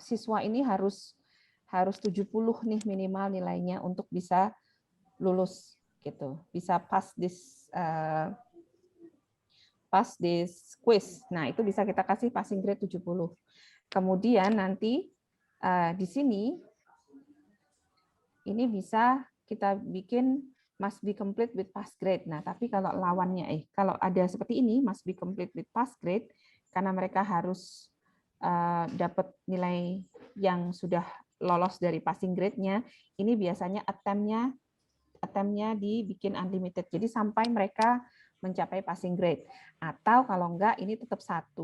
siswa ini harus 70 nih minimal nilainya untuk bisa lulus gitu. Bisa pass this quiz. Nah, itu bisa kita kasih passing grade 70. Kemudian nanti di sini ini bisa kita bikin must be complete with pass grade. Nah, tapi kalau lawannya kalau ada seperti ini must be complete with pass grade karena mereka harus dapat nilai yang sudah lolos dari passing grade-nya, ini biasanya attempt-nya dibikin unlimited. Jadi sampai mereka mencapai passing grade. Atau kalau enggak, ini tetap 1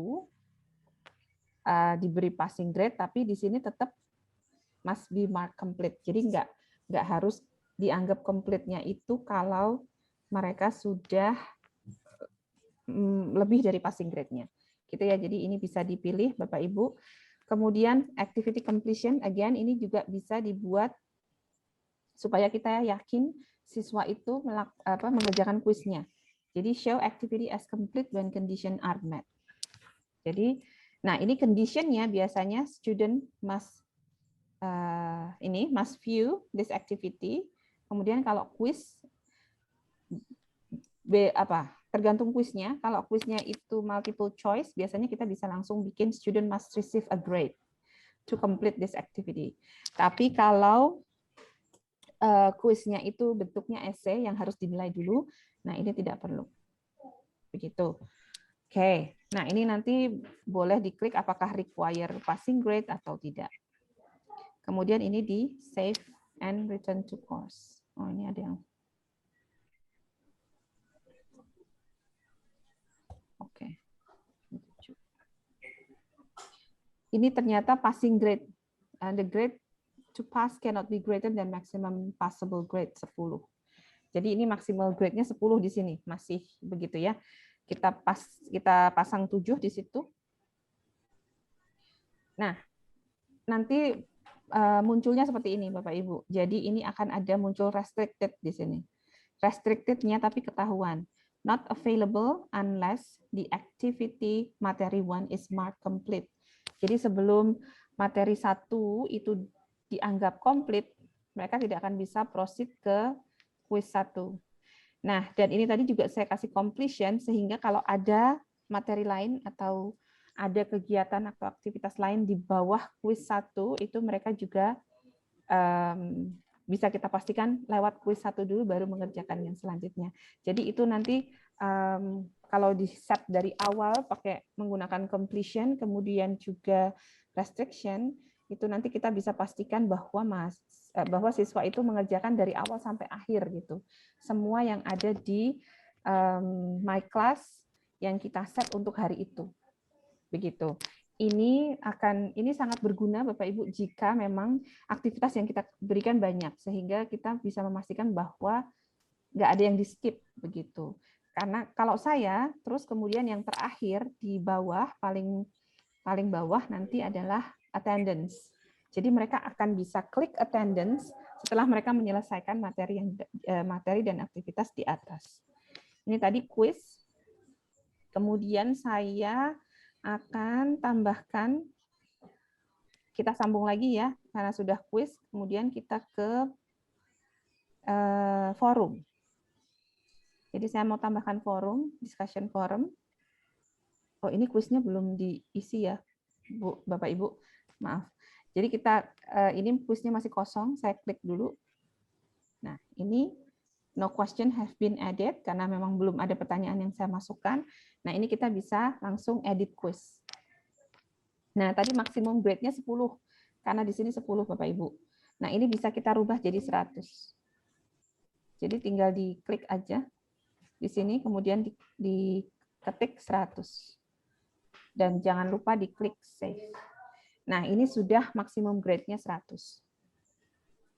diberi passing grade, tapi di sini tetap must be marked complete. Jadi enggak harus dianggap complete-nya itu kalau mereka sudah lebih dari passing grade-nya. Gitu ya. Jadi ini bisa dipilih Bapak Ibu. Kemudian activity completion, again ini juga bisa dibuat supaya kita yakin siswa itu mengerjakan kuisnya. Jadi show activity as complete when condition are met. Jadi, nah ini conditionnya biasanya student must view this activity. Kemudian kalau kuis tergantung kuisnya. Kalau kuisnya itu multiple choice, biasanya kita bisa langsung bikin student must receive a grade to complete this activity. Tapi kalau kuisnya itu bentuknya essay yang harus dinilai dulu, nah ini tidak perlu. Begitu. Oke. Nah, ini nanti boleh diklik apakah require passing grade atau tidak. Kemudian ini di save and return to course. Oh, ini ada yang oke. Ini ternyata passing grade. The grade to pass cannot be greater than maximum passable grade 10. Jadi ini maksimal grade-nya 10 di sini. Masih begitu ya. Kita pasang 7 di situ. Nah, nanti munculnya seperti ini Bapak Ibu. Jadi ini akan ada muncul restricted di sini. Restricted-nya tapi ketahuan. Not available unless the activity materi 1 is marked complete. Jadi sebelum materi 1 itu dianggap komplit, mereka tidak akan bisa proceed ke quiz 1. Nah, dan ini tadi juga saya kasih completion, sehingga kalau ada materi lain atau ada kegiatan atau aktivitas lain di bawah kuis 1, itu mereka juga bisa kita pastikan lewat kuis 1 dulu baru mengerjakan yang selanjutnya. Jadi itu nanti kalau di set dari awal pakai menggunakan completion, kemudian juga restriction, itu nanti kita bisa pastikan bahwa siswa itu mengerjakan dari awal sampai akhir gitu. Semua yang ada di My Class yang kita set untuk hari itu. Begitu. Ini sangat berguna Bapak Ibu jika memang aktivitas yang kita berikan banyak, sehingga kita bisa memastikan bahwa nggak ada yang di skip begitu. Karena kalau saya terus kemudian yang terakhir di bawah paling bawah nanti adalah attendance. Jadi mereka akan bisa klik attendance setelah mereka menyelesaikan materi dan aktivitas di atas. Ini tadi quiz. Kemudian saya akan tambahkan, kita sambung lagi ya, karena sudah quiz, kemudian kita ke forum. Jadi saya mau tambahkan forum, discussion forum. Oh, ini kuisnya belum diisi ya, Bu, Bapak Ibu, maaf. Jadi ini kuisnya masih kosong, saya klik dulu. Nah, ini no question have been added, karena memang belum ada pertanyaan yang saya masukkan. Nah, ini kita bisa langsung edit quiz. Nah, tadi maksimum grade-nya 10, karena di sini 10 Bapak Ibu. Nah, ini bisa kita rubah jadi 100. Jadi tinggal diklik aja di sini, kemudian diketik 100. Dan jangan lupa diklik save. Nah, ini sudah maksimum grade-nya 100.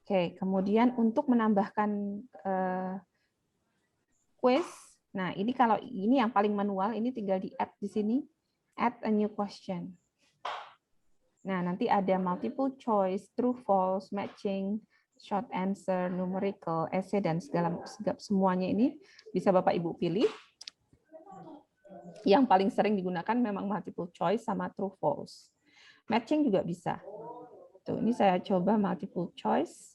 Oke, kemudian untuk menambahkan quiz, nah ini kalau ini yang paling manual, ini tinggal di-add di sini, add a new question. Nah, nanti ada multiple choice, true, false, matching, short answer, numerical, essay, dan semuanya ini bisa Bapak Ibu pilih. Yang paling sering digunakan memang multiple choice sama true, false. Matching juga bisa. Tuh, ini saya coba multiple choice.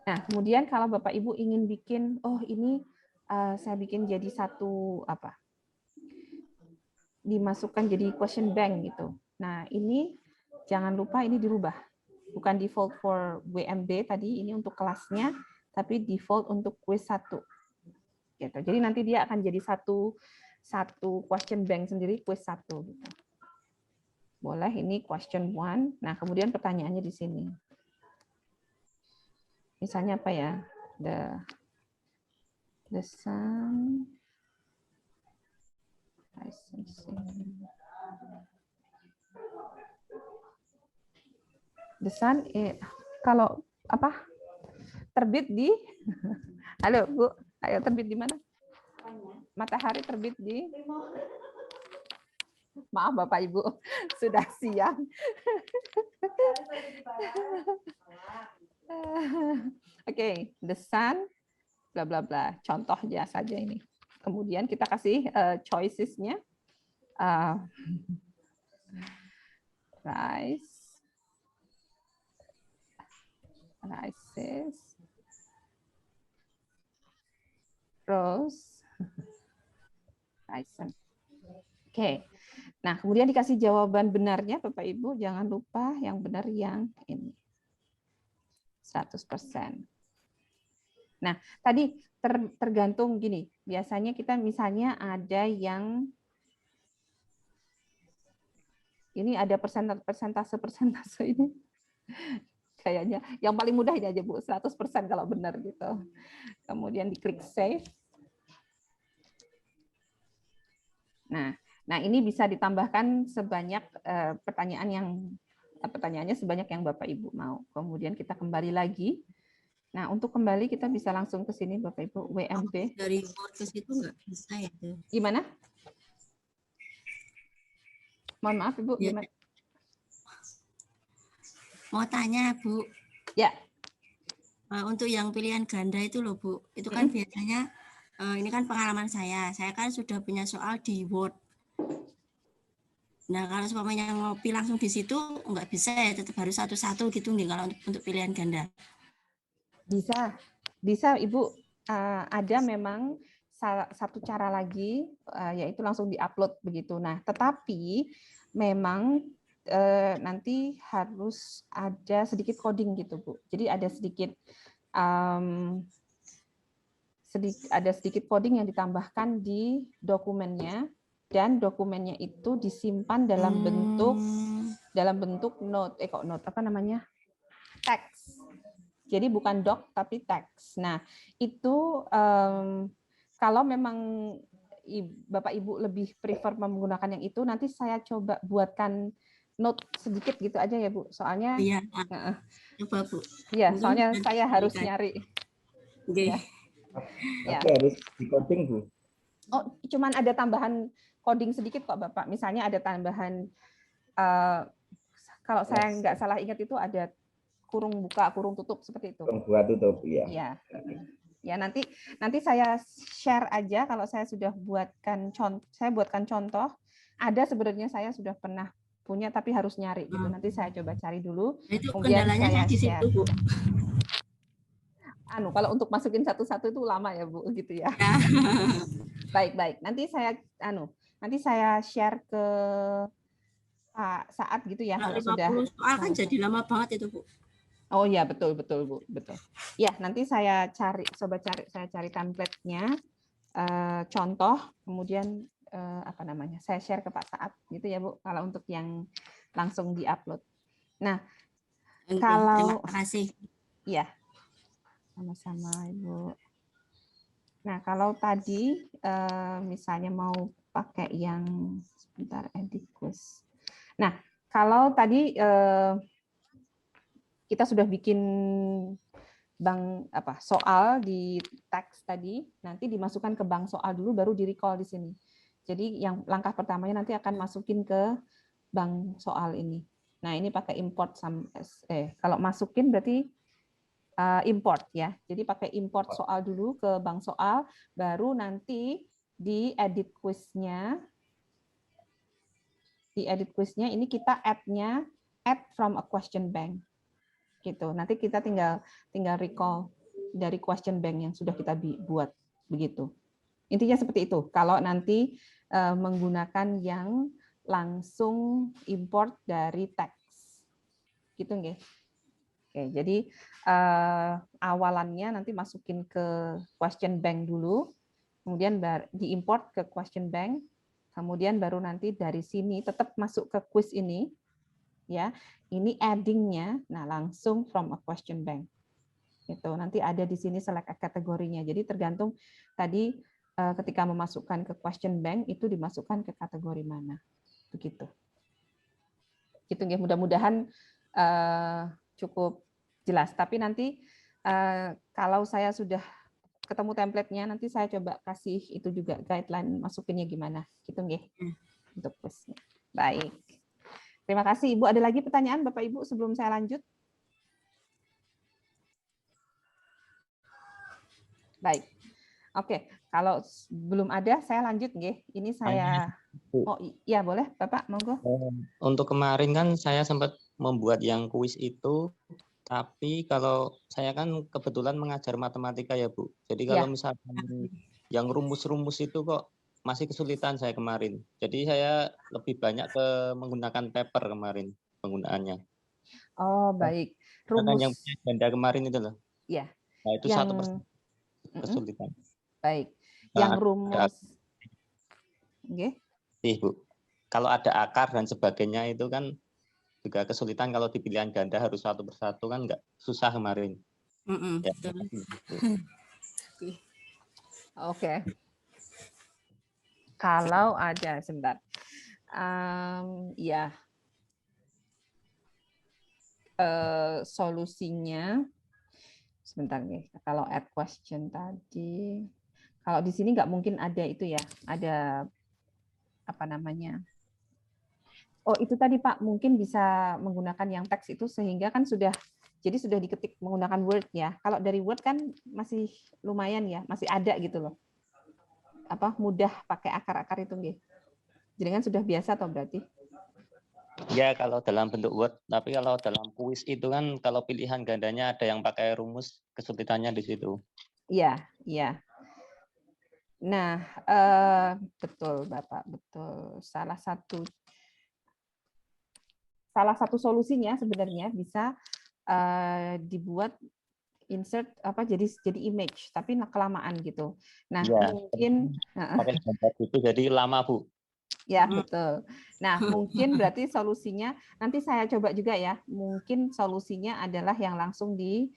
Nah, kemudian kalau Bapak Ibu ingin bikin, oh ini saya bikin jadi satu dimasukkan jadi question bank gitu. Nah, ini jangan lupa ini dirubah. Bukan default for WMB tadi, ini untuk kelasnya, tapi default untuk quiz 1. Gitu. Jadi nanti dia akan jadi satu question bank sendiri, quiz 1 gitu. Boleh, ini question 1. Nah, kemudian pertanyaannya di sini. Misalnya apa ya? The sun licensing. The sun kalau apa? Terbit di Halo, Bu. Ayo terbit di mana? Matahari terbit di Maaf Bapak Ibu, sudah siang. Oke, the sun, bla bla bla. Contohnya saja ini. Kemudian kita kasih choices-nya. Rices, rose, raisin. Oke. Nah, kemudian dikasih jawaban benarnya, Bapak Ibu, jangan lupa yang benar yang ini. 100%. Nah, tadi tergantung gini, biasanya kita misalnya ada yang ini ada persentase ini. Kayaknya yang paling mudah ini aja Bu, 100% kalau benar gitu. Kemudian diklik save. Nah, ini bisa ditambahkan sebanyak pertanyaannya sebanyak yang Bapak Ibu mau. Kemudian kita kembali lagi. Nah, untuk kembali kita bisa langsung ke sini Bapak Ibu, WMB. Dari Word ke situ nggak bisa ya? Gimana? Mohon maaf Ibu, Ya. gimana? Mau tanya Bu. Ya. Untuk yang pilihan ganda itu loh Bu, itu kan biasanya ini kan pengalaman saya kan sudah punya soal di Word. Nah, kalau semuanya ngopi langsung di situ nggak bisa ya, tetap harus satu-satu gitu nih kalau untuk pilihan ganda. Bisa Ibu. Ada memang satu cara lagi, yaitu langsung diupload begitu. Nah, tetapi memang nanti harus ada sedikit coding gitu, Bu. Jadi ada sedikit coding yang ditambahkan di dokumennya, dan dokumennya itu disimpan dalam bentuk note, teks. Jadi bukan doc tapi teks. Nah, itu kalau memang Bapak Ibu lebih prefer menggunakan yang itu, nanti saya coba buatkan note sedikit gitu aja ya, Bu. Soalnya Iya, coba Bu. Iya, Mungkin soalnya nanti saya harus dikasih. nyari. Oke. Ya. Ya. Tapi harus di-coding, Bu. Oh, cuman ada tambahan coding sedikit kok, Bapak. Misalnya ada tambahan, kalau saya nggak salah ingat itu ada kurung buka, kurung tutup seperti itu. Kurung buka tutup, ya. Iya. Ya, nanti saya share aja kalau saya sudah buatkan contoh. Ada sebenarnya saya sudah pernah punya tapi harus nyari gitu. Nanti saya coba cari dulu. Itu Kemudian kendalanya saya di share. situ, Bu. Kalau untuk masukin satu-satu itu lama ya, Bu, gitu ya. Baik. Nanti saya share ke Pak Saat gitu ya, Nah, kalau 50 sudah. soal kan jadi lama banget itu, Bu. Oh iya, betul Bu, betul. Ya, nanti saya cari template-nya, contoh, kemudian saya share ke Pak Saat gitu ya, Bu, kalau untuk yang langsung di-upload. Nah, kalau terima kasih. Iya. Sama-sama, Ibu. Nah, kalau tadi misalnya mau pakai yang sebentar, edit quiz. Nah, kalau tadi kita sudah bikin soal di teks tadi, nanti dimasukkan ke bank soal dulu, baru di-recall di sini. Jadi yang langkah pertamanya nanti akan masukin ke bank soal ini. Nah, ini pakai import kalau masukin berarti import ya. Jadi pakai import soal dulu ke bank soal, baru nanti di edit quiz-nya. Di edit quiz-nya ini kita add from a question bank. Gitu. Nanti kita tinggal recall dari question bank yang sudah kita buat begitu. Intinya seperti itu. Kalau nanti menggunakan yang langsung import dari teks. Gitu nggih. Oke, jadi awalannya nanti masukin ke question bank dulu, kemudian diimport ke question bank, kemudian baru nanti dari sini tetap masuk ke quiz ini, ya. Ini adding-nya, nah langsung from a question bank. Itu nanti ada di sini select kategorinya. Jadi tergantung tadi ketika memasukkan ke question bank itu dimasukkan ke kategori mana, begitu. Gitu ya, mudah-mudahan cukup jelas. Tapi nanti kalau saya sudah ketemu template-nya, nanti saya coba kasih itu juga guideline masukinnya gimana, gitu nggih. Untuk quiznya. Baik. Terima kasih, Ibu. Ada lagi pertanyaan Bapak Ibu sebelum saya lanjut? Baik. Oke, kalau belum ada saya lanjut nggih. Ini saya Oh iya, boleh Bapak, monggo. Untuk kemarin kan saya sempat membuat yang kuis itu, tapi kalau saya kan kebetulan mengajar matematika ya Bu. Jadi kalau misalkan yang rumus-rumus itu kok masih kesulitan saya kemarin. Jadi saya lebih banyak ke menggunakan paper kemarin penggunaannya. Oh baik. Rumus yang ganda kemarin itu loh. Iya. Nah itu yang... 1% kesulitan. Baik. Yang rumus. Oke. Bu. Kalau ada akar dan sebagainya itu kan juga kesulitan kalau di pilihan ganda harus satu persatu kan nggak susah kemarin. Ya. Oke. Kalau ada sebentar, ya solusinya sebentar nih. Kalau add question tadi, kalau di sini nggak mungkin ada itu ya, ada apa namanya? Oh itu tadi Pak, mungkin bisa menggunakan yang teks itu sehingga kan sudah diketik menggunakan Word ya. Kalau dari Word kan masih lumayan ya, masih ada gitu loh. Apa mudah pakai akar-akar itu nggih. Jadi kan sudah biasa atau berarti? Ya kalau dalam bentuk Word, tapi kalau dalam kuis itu kan kalau pilihan gandanya ada yang pakai rumus, kesulitannya di situ. Iya, iya. Nah, betul Bapak, betul. Salah satu solusinya sebenarnya bisa dibuat insert jadi image, tapi kelamaan gitu. Nah, Ya, mungkin pakai gambar itu jadi lama, Bu. ya, betul. Nah, mungkin berarti solusinya nanti saya coba juga ya. Mungkin solusinya adalah yang langsung di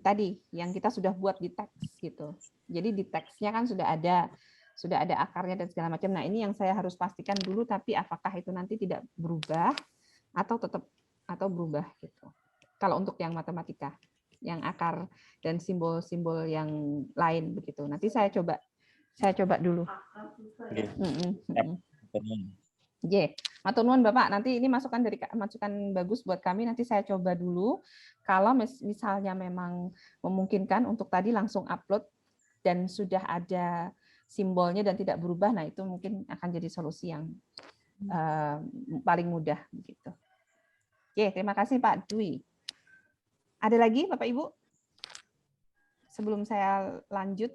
tadi yang kita sudah buat di teks gitu. Jadi di teksnya kan sudah ada akarnya dan segala macam. Nah, ini yang saya harus pastikan dulu, tapi apakah itu nanti tidak berubah atau tetap atau berubah gitu. Kalau untuk yang matematika, yang akar dan simbol-simbol yang lain begitu. Nanti saya coba dulu. Matur nuwun Bapak, nanti ini masukan bagus buat kami, nanti saya coba dulu. Kalau misalnya memang memungkinkan untuk tadi langsung upload dan sudah ada simbolnya dan tidak berubah, nah itu mungkin akan jadi solusi yang paling mudah begitu. Oke, terima kasih Pak Dwi. Ada lagi Bapak Ibu? Sebelum saya lanjut.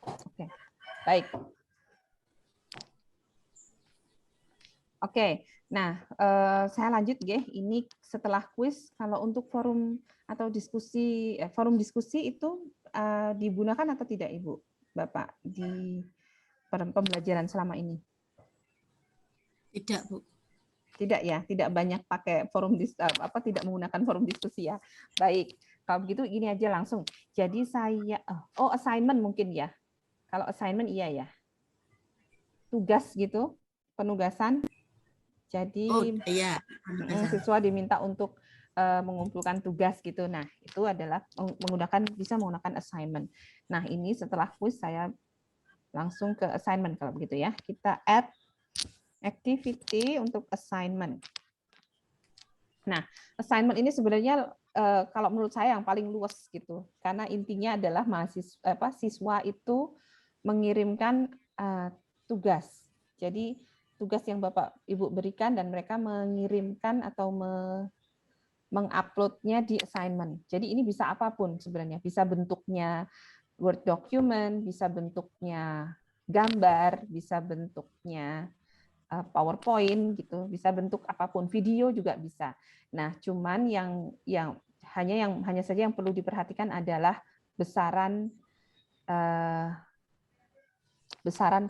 Oke, baik. Oke, nah saya lanjut ya. Ini setelah kuis, kalau untuk forum atau forum diskusi itu digunakan atau tidak Ibu, Bapak di pembelajaran selama ini? Tidak, Bu. Tidak ya, tidak banyak pakai tidak menggunakan forum diskusi ya. Baik, kalau begitu gini aja langsung. Jadi saya assignment mungkin ya. Kalau assignment iya ya. Tugas gitu, penugasan. Jadi siswa diminta untuk mengumpulkan tugas gitu. Nah, itu adalah bisa menggunakan assignment. Nah, ini setelah quiz saya langsung ke assignment kalau begitu ya. Kita add activity untuk assignment. Nah, assignment ini sebenarnya kalau menurut saya yang paling luas gitu. Karena intinya adalah siswa itu mengirimkan tugas. Jadi tugas yang Bapak Ibu berikan dan mereka mengirimkan atau menguploadnya di assignment. Jadi ini bisa apapun sebenarnya, bisa bentuknya Word document, bisa bentuknya gambar, bisa bentuknya PowerPoint gitu, bisa bentuk apapun, video juga bisa. Nah, cuman hanya saja yang perlu diperhatikan adalah besaran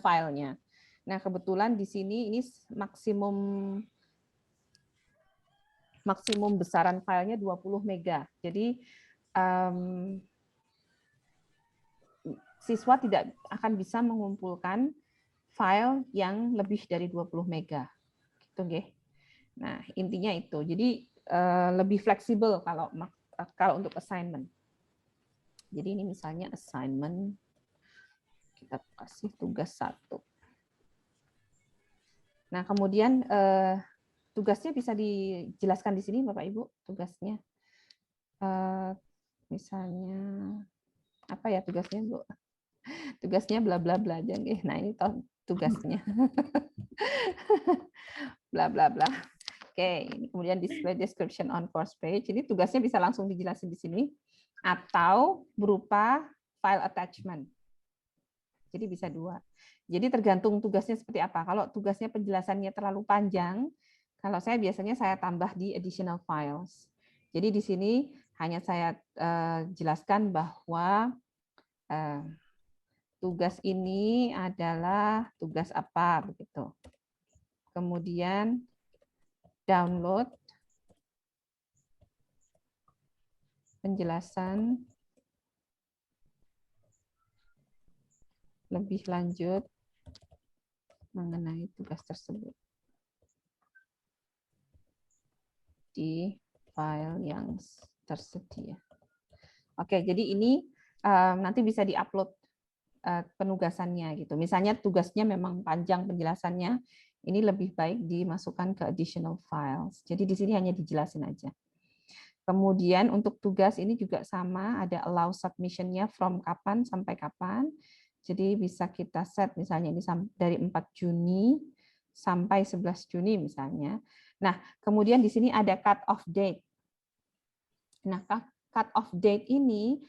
filenya. Nah, kebetulan di sini ini maksimum besaran filenya 20 mega. Jadi siswa tidak akan bisa mengumpulkan file yang lebih dari 20 mega. Gitu nggih. Nah, intinya itu. Jadi lebih fleksibel kalau untuk assignment. Jadi ini misalnya assignment kita kasih tugas 1. Nah, kemudian tugasnya bisa dijelaskan di sini Bapak Ibu, tugasnya. Misalnya apa ya tugasnya, Bu? Tugasnya bla bla bla aja nih. Nah, ini tugasnya. Bla bla bla. Oke, ini kemudian display description on course page. Ini tugasnya bisa langsung dijelasin di sini atau berupa file attachment. Jadi bisa 2. Jadi tergantung tugasnya seperti apa. Kalau tugasnya penjelasannya terlalu panjang, kalau saya biasanya saya tambah di additional files. Jadi di sini hanya saya jelaskan bahwa tugas ini adalah tugas apa begitu. Kemudian download penjelasan lebih lanjut mengenai tugas tersebut di file yang tersedia. Oke, jadi ini nanti bisa diupload penugasannya gitu. Misalnya tugasnya memang panjang penjelasannya, ini lebih baik dimasukkan ke additional files. Jadi di sini hanya dijelasin aja. Kemudian untuk tugas ini juga sama, ada allow submission-nya from kapan sampai kapan. Jadi bisa kita set misalnya ini dari 4 Juni sampai 11 Juni misalnya. Nah, kemudian di sini ada cut off date. Nah, cut off date ini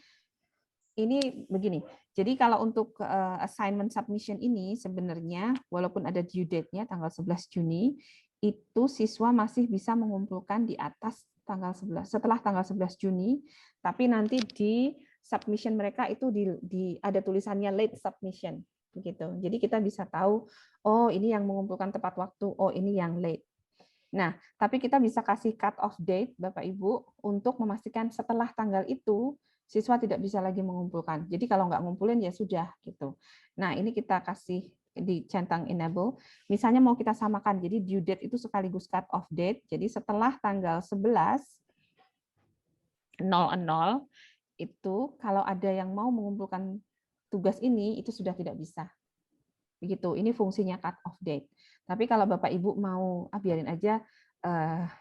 begini. Jadi kalau untuk assignment submission ini sebenarnya walaupun ada due date-nya tanggal 11 Juni, itu siswa masih bisa mengumpulkan di atas tanggal 11 setelah tanggal 11 Juni, tapi nanti di submission mereka itu ada tulisannya late submission begitu. Jadi kita bisa tahu oh ini yang mengumpulkan tepat waktu, oh ini yang late. Nah, tapi kita bisa kasih cut off date Bapak Ibu untuk memastikan setelah tanggal itu siswa tidak bisa lagi mengumpulkan. Jadi kalau nggak ngumpulin ya sudah gitu. Nah, ini kita kasih di centang enable. Misalnya mau kita samakan, jadi due date itu sekaligus cut off date. Jadi setelah tanggal 11 itu kalau ada yang mau mengumpulkan tugas ini itu sudah tidak bisa. Begitu. Ini fungsinya cut off date. Tapi kalau Bapak Ibu mau biarin aja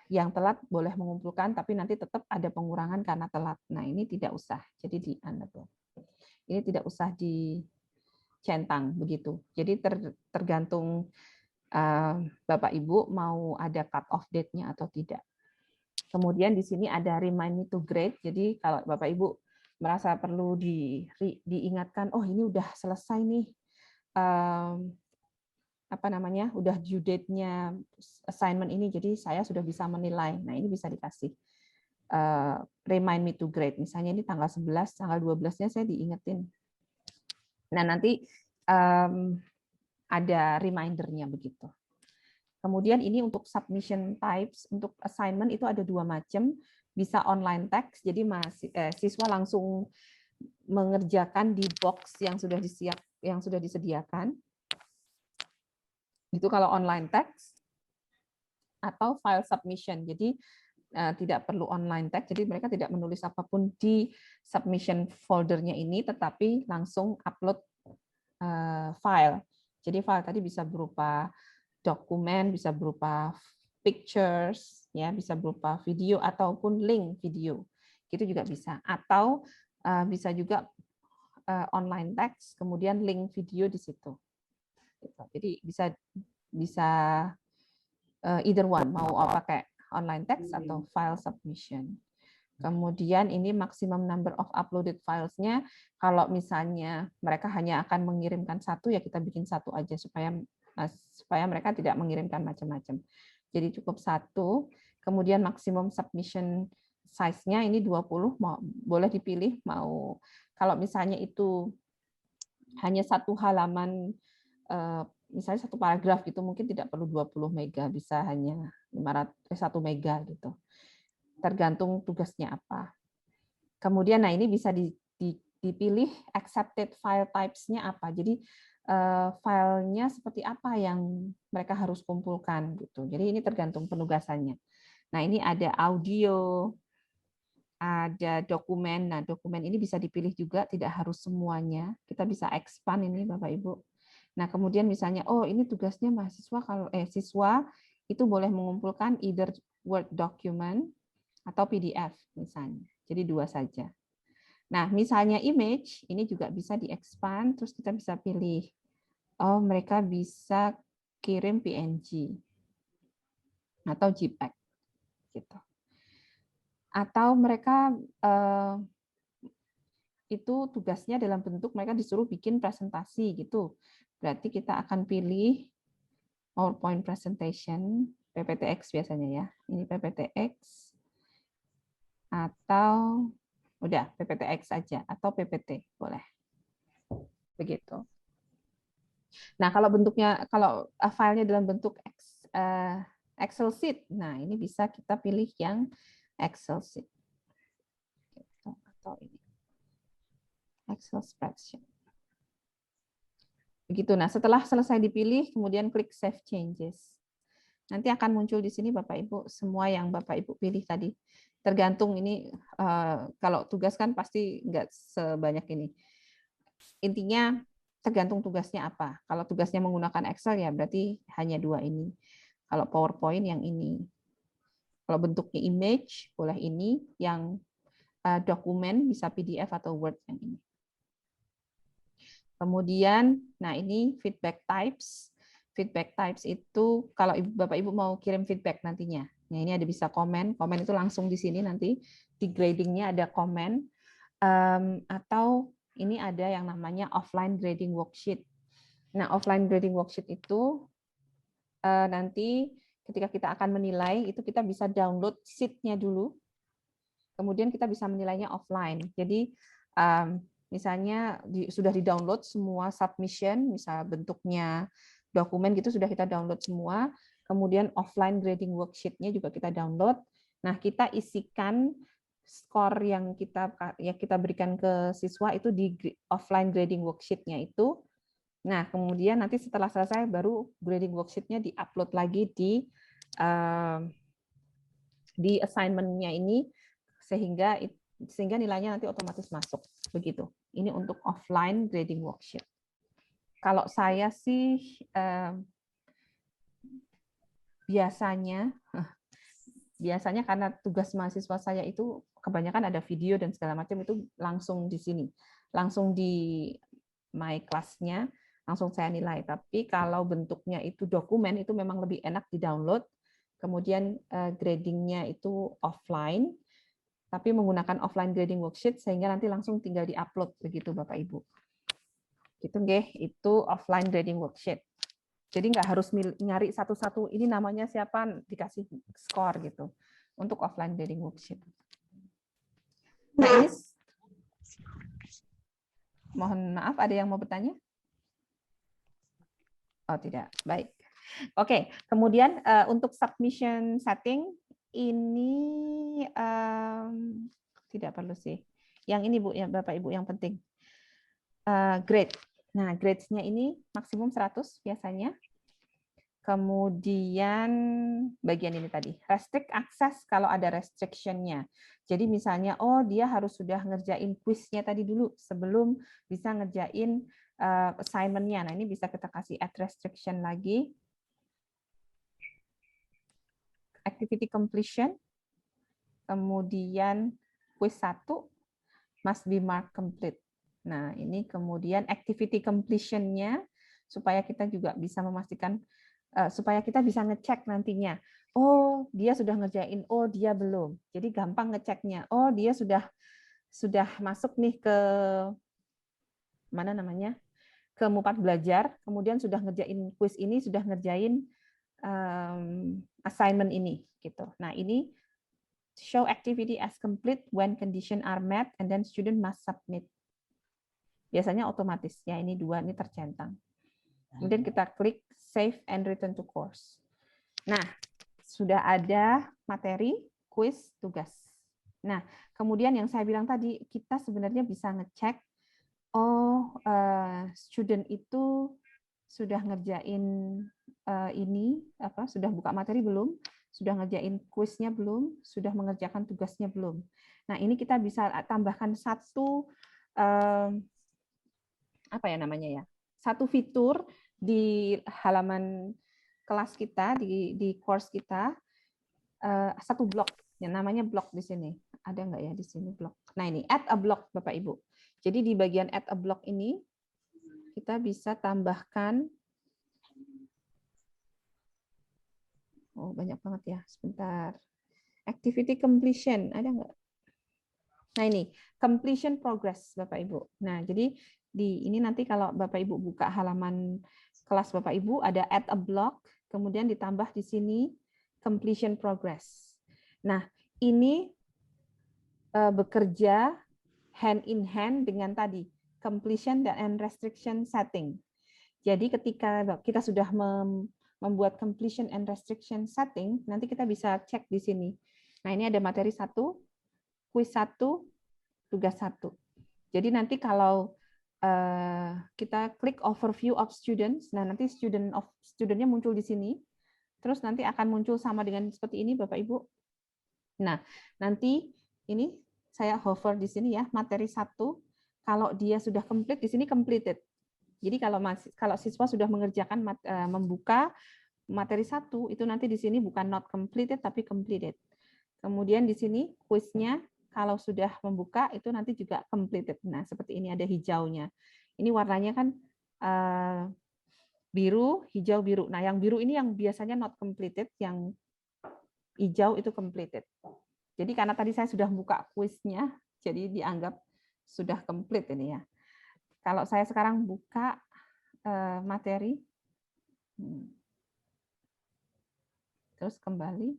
yang telat boleh mengumpulkan, tapi nanti tetap ada pengurangan karena telat. Nah, ini tidak usah. Jadi di enable. Ini tidak usah dicentang begitu. Jadi tergantung Bapak Ibu mau ada cut off date-nya atau tidak. Kemudian di sini ada remind me to grade. Jadi kalau Bapak Ibu merasa perlu diingatkan, oh ini udah selesai nih. Udah due date-nya assignment ini, jadi saya sudah bisa menilai. Nah, ini bisa dikasih remind me to grade. Misalnya ini tanggal 11, tanggal 12-nya saya diingetin. Nah, nanti ada reminder-nya begitu. Kemudian ini untuk submission types, untuk assignment itu ada dua macam. Bisa online text, jadi siswa langsung mengerjakan di box yang sudah disediakan. Itu kalau online text, atau file submission. Jadi tidak perlu online text, jadi mereka tidak menulis apapun di submission foldernya ini, tetapi langsung upload file. Jadi file tadi bisa berupa dokumen, bisa berupa pictures, ya, bisa berupa video ataupun link video. Itu juga bisa. Atau bisa juga online text, kemudian link video di situ. Jadi bisa either one, mau pakai online text atau file submission. Kemudian ini maximum number of uploaded files-nya. Kalau misalnya mereka hanya akan mengirimkan satu, ya kita bikin satu aja supaya mereka tidak mengirimkan macam-macam. Jadi cukup satu. Kemudian maksimum submission size-nya ini 20, boleh dipilih mau kalau misalnya itu hanya satu halaman, misalnya satu paragraf gitu, mungkin tidak perlu 20 mega, bisa hanya 1 mega gitu. Tergantung tugasnya apa. Kemudian nah ini bisa dipilih accepted file types-nya apa. Jadi filenya seperti apa yang mereka harus kumpulkan gitu. Jadi ini tergantung penugasannya. Nah, ini ada audio, ada dokumen. Nah, dokumen ini bisa dipilih juga, tidak harus semuanya. Kita bisa expand ini Bapak Ibu. Nah, kemudian misalnya, oh ini tugasnya mahasiswa siswa itu boleh mengumpulkan either Word document atau PDF misalnya. Jadi dua saja. Nah, misalnya image, ini juga bisa di-expand, terus kita bisa pilih. Oh, mereka bisa kirim PNG atau JPEG. Gitu. Atau mereka itu tugasnya dalam bentuk mereka disuruh bikin presentasi gitu. Berarti kita akan pilih PowerPoint presentation, PPTX biasanya ya. Ini PPTX atau udah PPTX saja atau PPT boleh. Begitu. Nah, kalau filenya dalam bentuk Excel sheet, nah ini bisa kita pilih yang Excel sheet. Atau ini. Excel spreadsheet. Begitu. Nah, setelah selesai dipilih, kemudian klik Save Changes. Nanti akan muncul di sini Bapak Ibu semua yang Bapak Ibu pilih tadi. Tergantung ini kalau tugas kan pasti nggak sebanyak ini. Intinya tergantung tugasnya apa. Kalau tugasnya menggunakan Excel ya berarti hanya dua ini. Kalau PowerPoint yang ini. Kalau bentuknya image boleh ini, yang dokumen bisa PDF atau Word yang ini. Kemudian, nah ini feedback types. Feedback types itu kalau Bapak Ibu mau kirim feedback nantinya. Nah, ini ada bisa komen. Komen itu langsung di sini nanti di gradingnya ada komen. Atau ini ada yang namanya offline grading worksheet. Nah, offline grading worksheet itu nanti ketika kita akan menilai itu kita bisa download sheet-nya dulu. Kemudian kita bisa menilainya offline. Jadi misalnya sudah di-download semua submission, misal bentuknya dokumen gitu sudah kita download semua. Kemudian offline grading worksheet-nya juga kita download. Nah, kita isikan skor yang kita berikan ke siswa itu di offline grading worksheet-nya itu. Nah, kemudian nanti setelah selesai baru grading worksheet-nya di-upload lagi di assignment-nya ini sehingga nilainya nanti otomatis masuk. Begitu. Ini untuk offline grading worksheet. Kalau saya sih biasanya karena tugas mahasiswa saya itu kebanyakan ada video dan segala macam itu langsung di sini, langsung di my class-nya, langsung saya nilai. Tapi kalau bentuknya itu dokumen itu memang lebih enak di-download, kemudian grading-nya itu offline, tapi menggunakan offline grading worksheet sehingga nanti langsung tinggal di-upload begitu Bapak Ibu. Gitu nggih, itu offline grading worksheet. Jadi nggak harus nyari satu-satu, ini namanya siapa, dikasih skor gitu. Untuk offline grading worksheet. Nice. Mohon maaf, ada yang mau bertanya? Oh, tidak. Baik. Oke, kemudian untuk submission setting, ini tidak perlu sih. Yang ini Bu, ya Bapak Ibu yang penting. Grade. Nah, grades-nya ini maksimum 100 biasanya. Kemudian bagian ini tadi, restrict access kalau ada restriction-nya. Jadi misalnya, oh dia harus sudah ngerjain quiz-nya tadi dulu sebelum bisa ngerjain assignment-nya. Nah, ini bisa kita kasih add restriction lagi. Activity completion. Kemudian quiz 1 must be marked complete. Nah, ini kemudian activity completion-nya supaya kita juga bisa memastikan, supaya kita bisa ngecek nantinya. Oh, dia sudah ngerjain, oh dia belum. Jadi gampang ngeceknya. Oh, dia sudah masuk nih ke mana namanya? Ke Mupat Belajar, kemudian sudah ngerjain quiz ini, sudah ngerjain assignment ini gitu. Nah, ini show activity as complete when condition are met and then student must submit. Biasanya otomatis ya, ini dua ini tercentang. Kemudian kita klik save and return to course. Nah, sudah ada materi, quiz, tugas. Nah, kemudian yang saya bilang tadi, kita sebenarnya bisa ngecek, oh student itu sudah ngerjain ini, sudah buka materi belum, sudah ngerjain kuisnya belum, sudah mengerjakan tugasnya belum. Nah, ini kita bisa tambahkan satu satu fitur di halaman kelas kita, di course kita, satu blok, yang namanya blok di sini. Ada nggak ya di sini blok? Nah, ini add a block Bapak Ibu. Jadi di bagian add a block ini kita bisa tambahkan, oh banyak banget ya, sebentar. Activity completion, ada nggak? Nah, ini completion progress Bapak Ibu. Nah, jadi ini nanti kalau Bapak Ibu buka halaman kelas Bapak Ibu ada add a block, kemudian ditambah di sini completion progress. Nah, ini bekerja hand in hand dengan tadi completion and restriction setting. Jadi ketika kita sudah membuat completion and restriction setting, nanti kita bisa cek di sini. Nah, ini ada materi 1, quiz 1, tugas 1. Jadi nanti kalau kita klik overview of students, nah nanti studentnya muncul di sini, terus nanti akan muncul sama dengan seperti ini Bapak Ibu. Nah, nanti ini saya hover di sini ya, materi 1, kalau dia sudah complete, di sini completed. Jadi kalau siswa sudah mengerjakan membuka materi 1, itu nanti di sini bukan not completed, tapi completed. Kemudian di sini kuisnya, kalau sudah membuka, itu nanti juga completed. Nah, seperti ini ada hijaunya. Ini warnanya kan biru, hijau, biru. Nah, yang biru ini yang biasanya not completed, yang hijau itu completed. Jadi karena tadi saya sudah buka kuisnya, jadi dianggap sudah komplit ini ya. Kalau saya sekarang buka materi, terus kembali,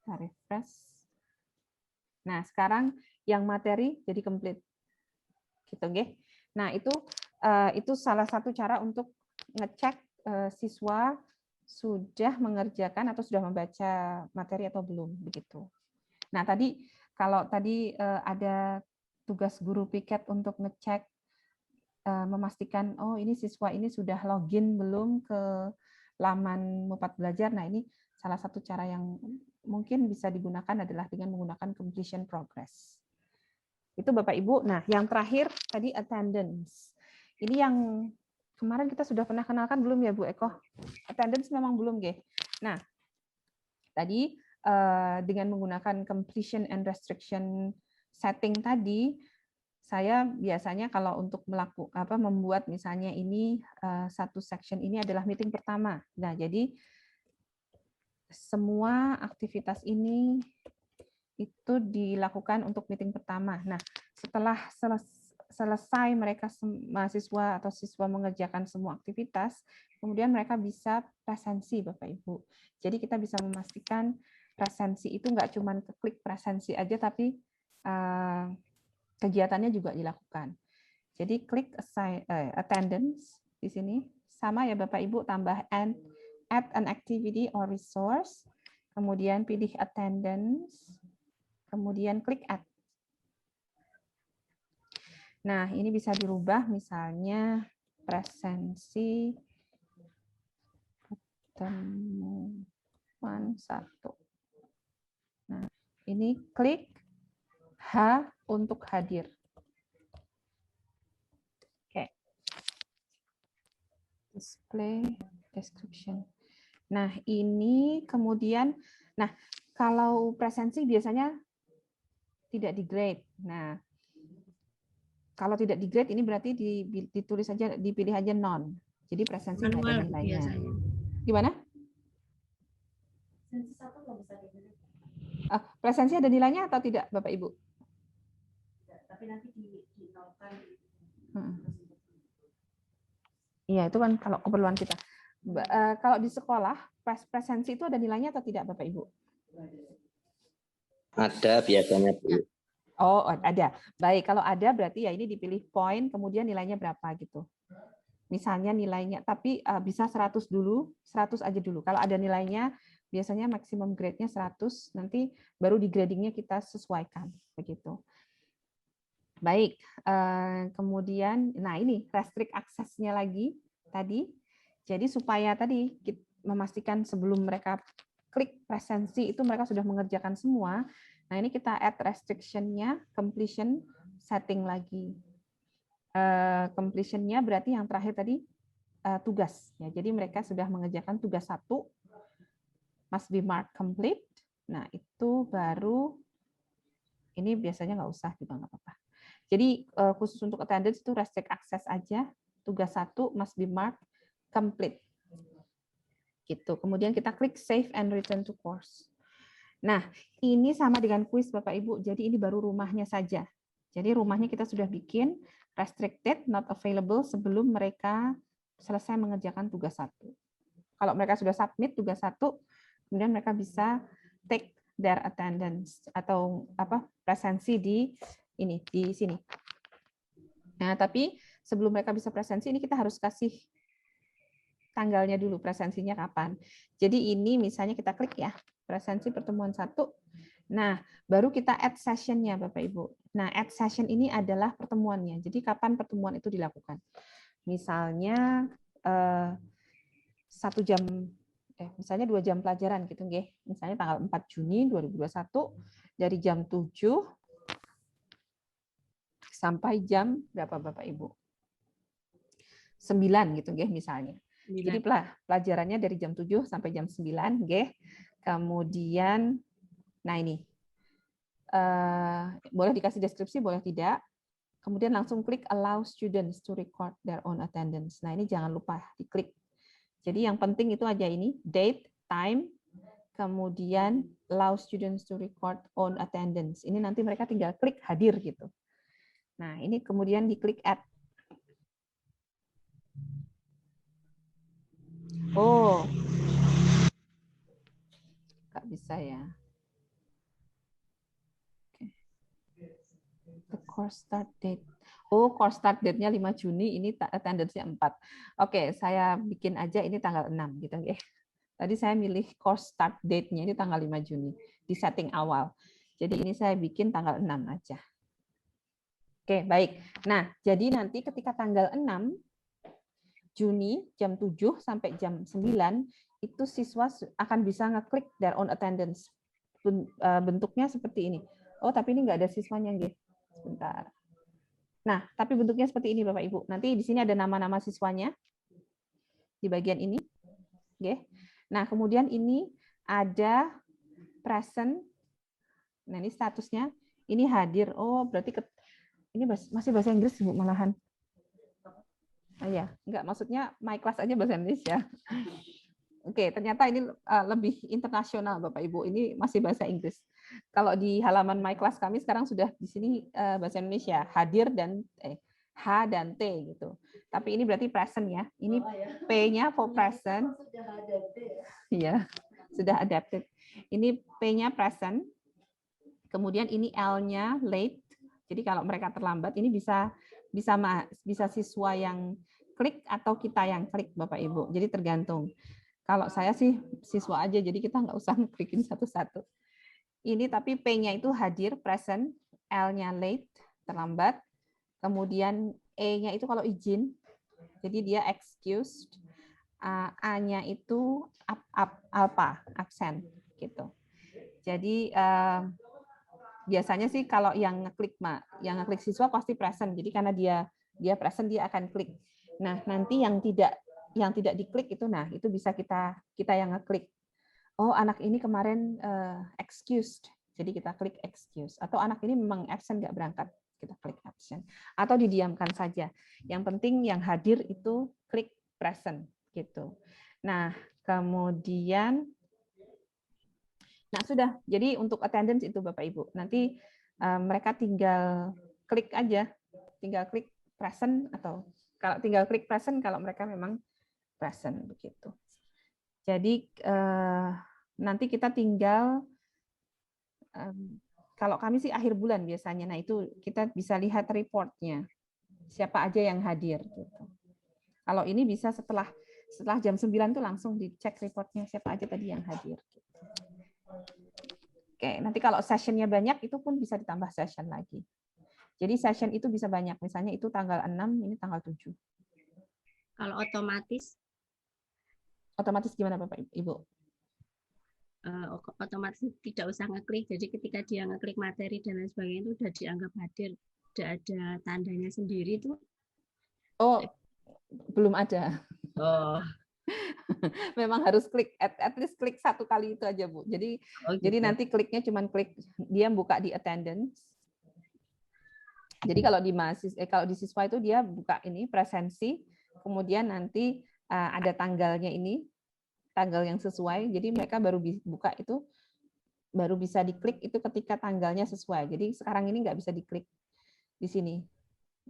kita refresh. Nah sekarang yang materi jadi komplit, gitu nggih. Nah itu salah satu cara untuk ngecek siswa sudah mengerjakan atau sudah membaca materi atau belum begitu. Nah tadi kalau tadi ada tugas guru piket untuk ngecek memastikan oh ini siswa ini sudah login belum ke laman Mupat Belajar. Nah ini salah satu cara yang mungkin bisa digunakan adalah dengan menggunakan completion progress. Itu Bapak Ibu. Nah yang terakhir tadi attendance. Ini yang kemarin kita sudah pernah kenalkan belum ya Bu Eko? Attendance memang belum, nggih. Nah, tadi dengan menggunakan completion and restriction setting tadi, saya biasanya kalau untuk membuat misalnya ini satu section ini adalah meeting pertama. Nah, jadi semua aktivitas ini itu dilakukan untuk meeting pertama. Nah, setelah selesai mereka mahasiswa atau siswa mengerjakan semua aktivitas, kemudian mereka bisa presensi Bapak Ibu. Jadi kita bisa memastikan presensi itu nggak cuma klik presensi aja, tapi kegiatannya juga dilakukan. Jadi klik attendance di sini, sama ya Bapak Ibu, tambah add an activity or resource, kemudian pilih attendance, kemudian klik add. Nah, ini bisa dirubah misalnya presensi pertemuan 1. Nah, ini klik H untuk hadir. Oke. Display description. Nah, ini kemudian, nah kalau presensi biasanya tidak di-grade. Nah, kalau tidak di-grade ini berarti ditulis saja, dipilih aja non. Jadi presensi nggak ada nilainya. Gimana? Presensi ada nilainya atau tidak, Bapak Ibu? Tapi nanti dinolkan. Iya, itu kan kalau keperluan kita. Kalau di sekolah, presensi itu ada nilainya atau tidak, Bapak Ibu? Ada biasanya, Bu. Oh, ada. Baik, kalau ada berarti ya ini dipilih poin, kemudian nilainya berapa gitu. Misalnya nilainya, tapi bisa 100 dulu, 100 aja dulu. Kalau ada nilainya, biasanya maksimum grade-nya 100, nanti baru di grading-nya kita sesuaikan. Begitu. Baik, kemudian, nah ini restrict aksesnya lagi tadi. Jadi supaya tadi memastikan sebelum mereka klik presensi itu mereka sudah mengerjakan semua. Nah ini kita add restriction-nya, completion setting lagi. Completion-nya berarti yang terakhir tadi tugas. Ya, jadi mereka sudah mengerjakan tugas 1, must be marked complete. Nah itu baru, ini biasanya nggak usah juga nggak apa-apa. Jadi khusus untuk attendance itu restrict access aja, tugas 1 must be marked complete. Gitu. Kemudian kita klik save and return to course. Nah, ini sama dengan kuis Bapak Ibu. Jadi ini baru rumahnya saja. Jadi rumahnya kita sudah bikin restricted, not available sebelum mereka selesai mengerjakan tugas 1. Kalau mereka sudah submit tugas 1, kemudian mereka bisa take their attendance atau presensi di sini. Nah, tapi sebelum mereka bisa presensi ini kita harus kasih tanggalnya dulu, presensinya kapan. Jadi ini misalnya kita klik ya, presensi pertemuan 1. Nah, baru kita add session-nya Bapak Ibu. Nah, add session ini adalah pertemuannya. Jadi kapan pertemuan itu dilakukan. Misalnya 1 jam, misalnya 2 jam pelajaran gitu nggih. Misalnya tanggal 4 Juni 2021 dari jam 7 sampai jam berapa Bapak Ibu? 9 gitu nggih misalnya. Jadi pelajarannya dari jam 7 sampai jam 9 nggih. Kemudian nah ini boleh dikasih deskripsi, boleh tidak. Kemudian langsung klik allow students to record their own attendance. Nah, ini jangan lupa diklik. Jadi yang penting itu aja ini, date, time, kemudian allow students to record on attendance. Ini nanti mereka tinggal klik hadir gitu. Nah, ini kemudian diklik add. Oh, nggak bisa ya. The course start date. Oh, course start date-nya 5 Juni, ini attendance-nya 4. Oke, saya bikin aja ini tanggal 6 gitu ya. Tadi saya milih course start date-nya ini tanggal 5 Juni di setting awal. Jadi ini saya bikin tanggal 6 aja. Oke, baik. Nah, jadi nanti ketika tanggal 6 Juni jam 7 sampai jam 9 itu siswa akan bisa ngeklik their own attendance. Bentuknya seperti ini. Oh, tapi ini nggak ada siswanya, nggih. Sebentar. Nah, tapi bentuknya seperti ini Bapak Ibu. Nanti di sini ada nama-nama siswanya di bagian ini. Oke. Nah, kemudian ini ada present. Nah, ini statusnya. Ini hadir. Oh, berarti ini masih bahasa Inggris Bu malahan. Oh ya, enggak, maksudnya my class aja bahasa Indonesia. Oke, ternyata ini lebih internasional Bapak Ibu. Ini masih bahasa Inggris. Kalau di halaman my class kami sekarang sudah di sini bahasa Indonesia, hadir dan H dan T gitu. Tapi ini berarti present ya. Ini P-nya for present. Iya, sudah adapted. Ini P-nya present. Kemudian ini L-nya late. Jadi kalau mereka terlambat ini bisa siswa yang klik atau kita yang klik Bapak Ibu. Jadi tergantung. Kalau saya sih siswa aja, jadi kita nggak usah klikin satu-satu. Ini tapi P-nya itu hadir, present, L-nya late, terlambat, kemudian E-nya itu kalau izin, jadi dia excused, A-nya itu absent, gitu. Jadi biasanya sih kalau yang ngeklik siswa pasti present, jadi karena dia present dia akan klik. Nah nanti yang tidak diklik itu, nah itu bisa kita yang ngeklik. Oh anak ini kemarin excused, jadi kita klik excuse. Atau anak ini memang absent nggak berangkat, kita klik absent. Atau didiamkan saja. Yang penting yang hadir itu klik present gitu. Nah kemudian, nah sudah. Jadi untuk attendance itu Bapak Ibu. Nanti mereka tinggal klik aja, tinggal klik present atau kalau tinggal klik present kalau mereka memang present begitu. Jadi nanti kita tinggal kalau kami sih akhir bulan biasanya. Nah itu kita bisa lihat reportnya siapa aja yang hadir. Gitu. Kalau ini bisa setelah jam 9 tuh langsung dicek reportnya siapa aja tadi yang hadir. Gitu. Oke, nanti kalau sessionnya banyak itu pun bisa ditambah session lagi. Jadi session itu bisa banyak. Misalnya itu tanggal 6, ini tanggal 7. Kalau otomatis? Otomatis gimana Bapak Ibu? Otomatis tidak usah ngeklik. Jadi ketika dia ngeklik materi dan lain sebagainya itu sudah dianggap hadir. Sudah ada tandanya sendiri tuh. Oh, belum ada. Oh. Memang harus klik, at least klik satu kali itu aja Bu. Jadi jadi nanti kliknya cuman klik dia buka di attendance. Jadi kalau di siswa itu dia buka ini presensi, kemudian nanti ada tanggalnya ini, tanggal yang sesuai. Jadi mereka baru buka itu, baru bisa diklik itu ketika tanggalnya sesuai. Jadi sekarang ini nggak bisa diklik di sini.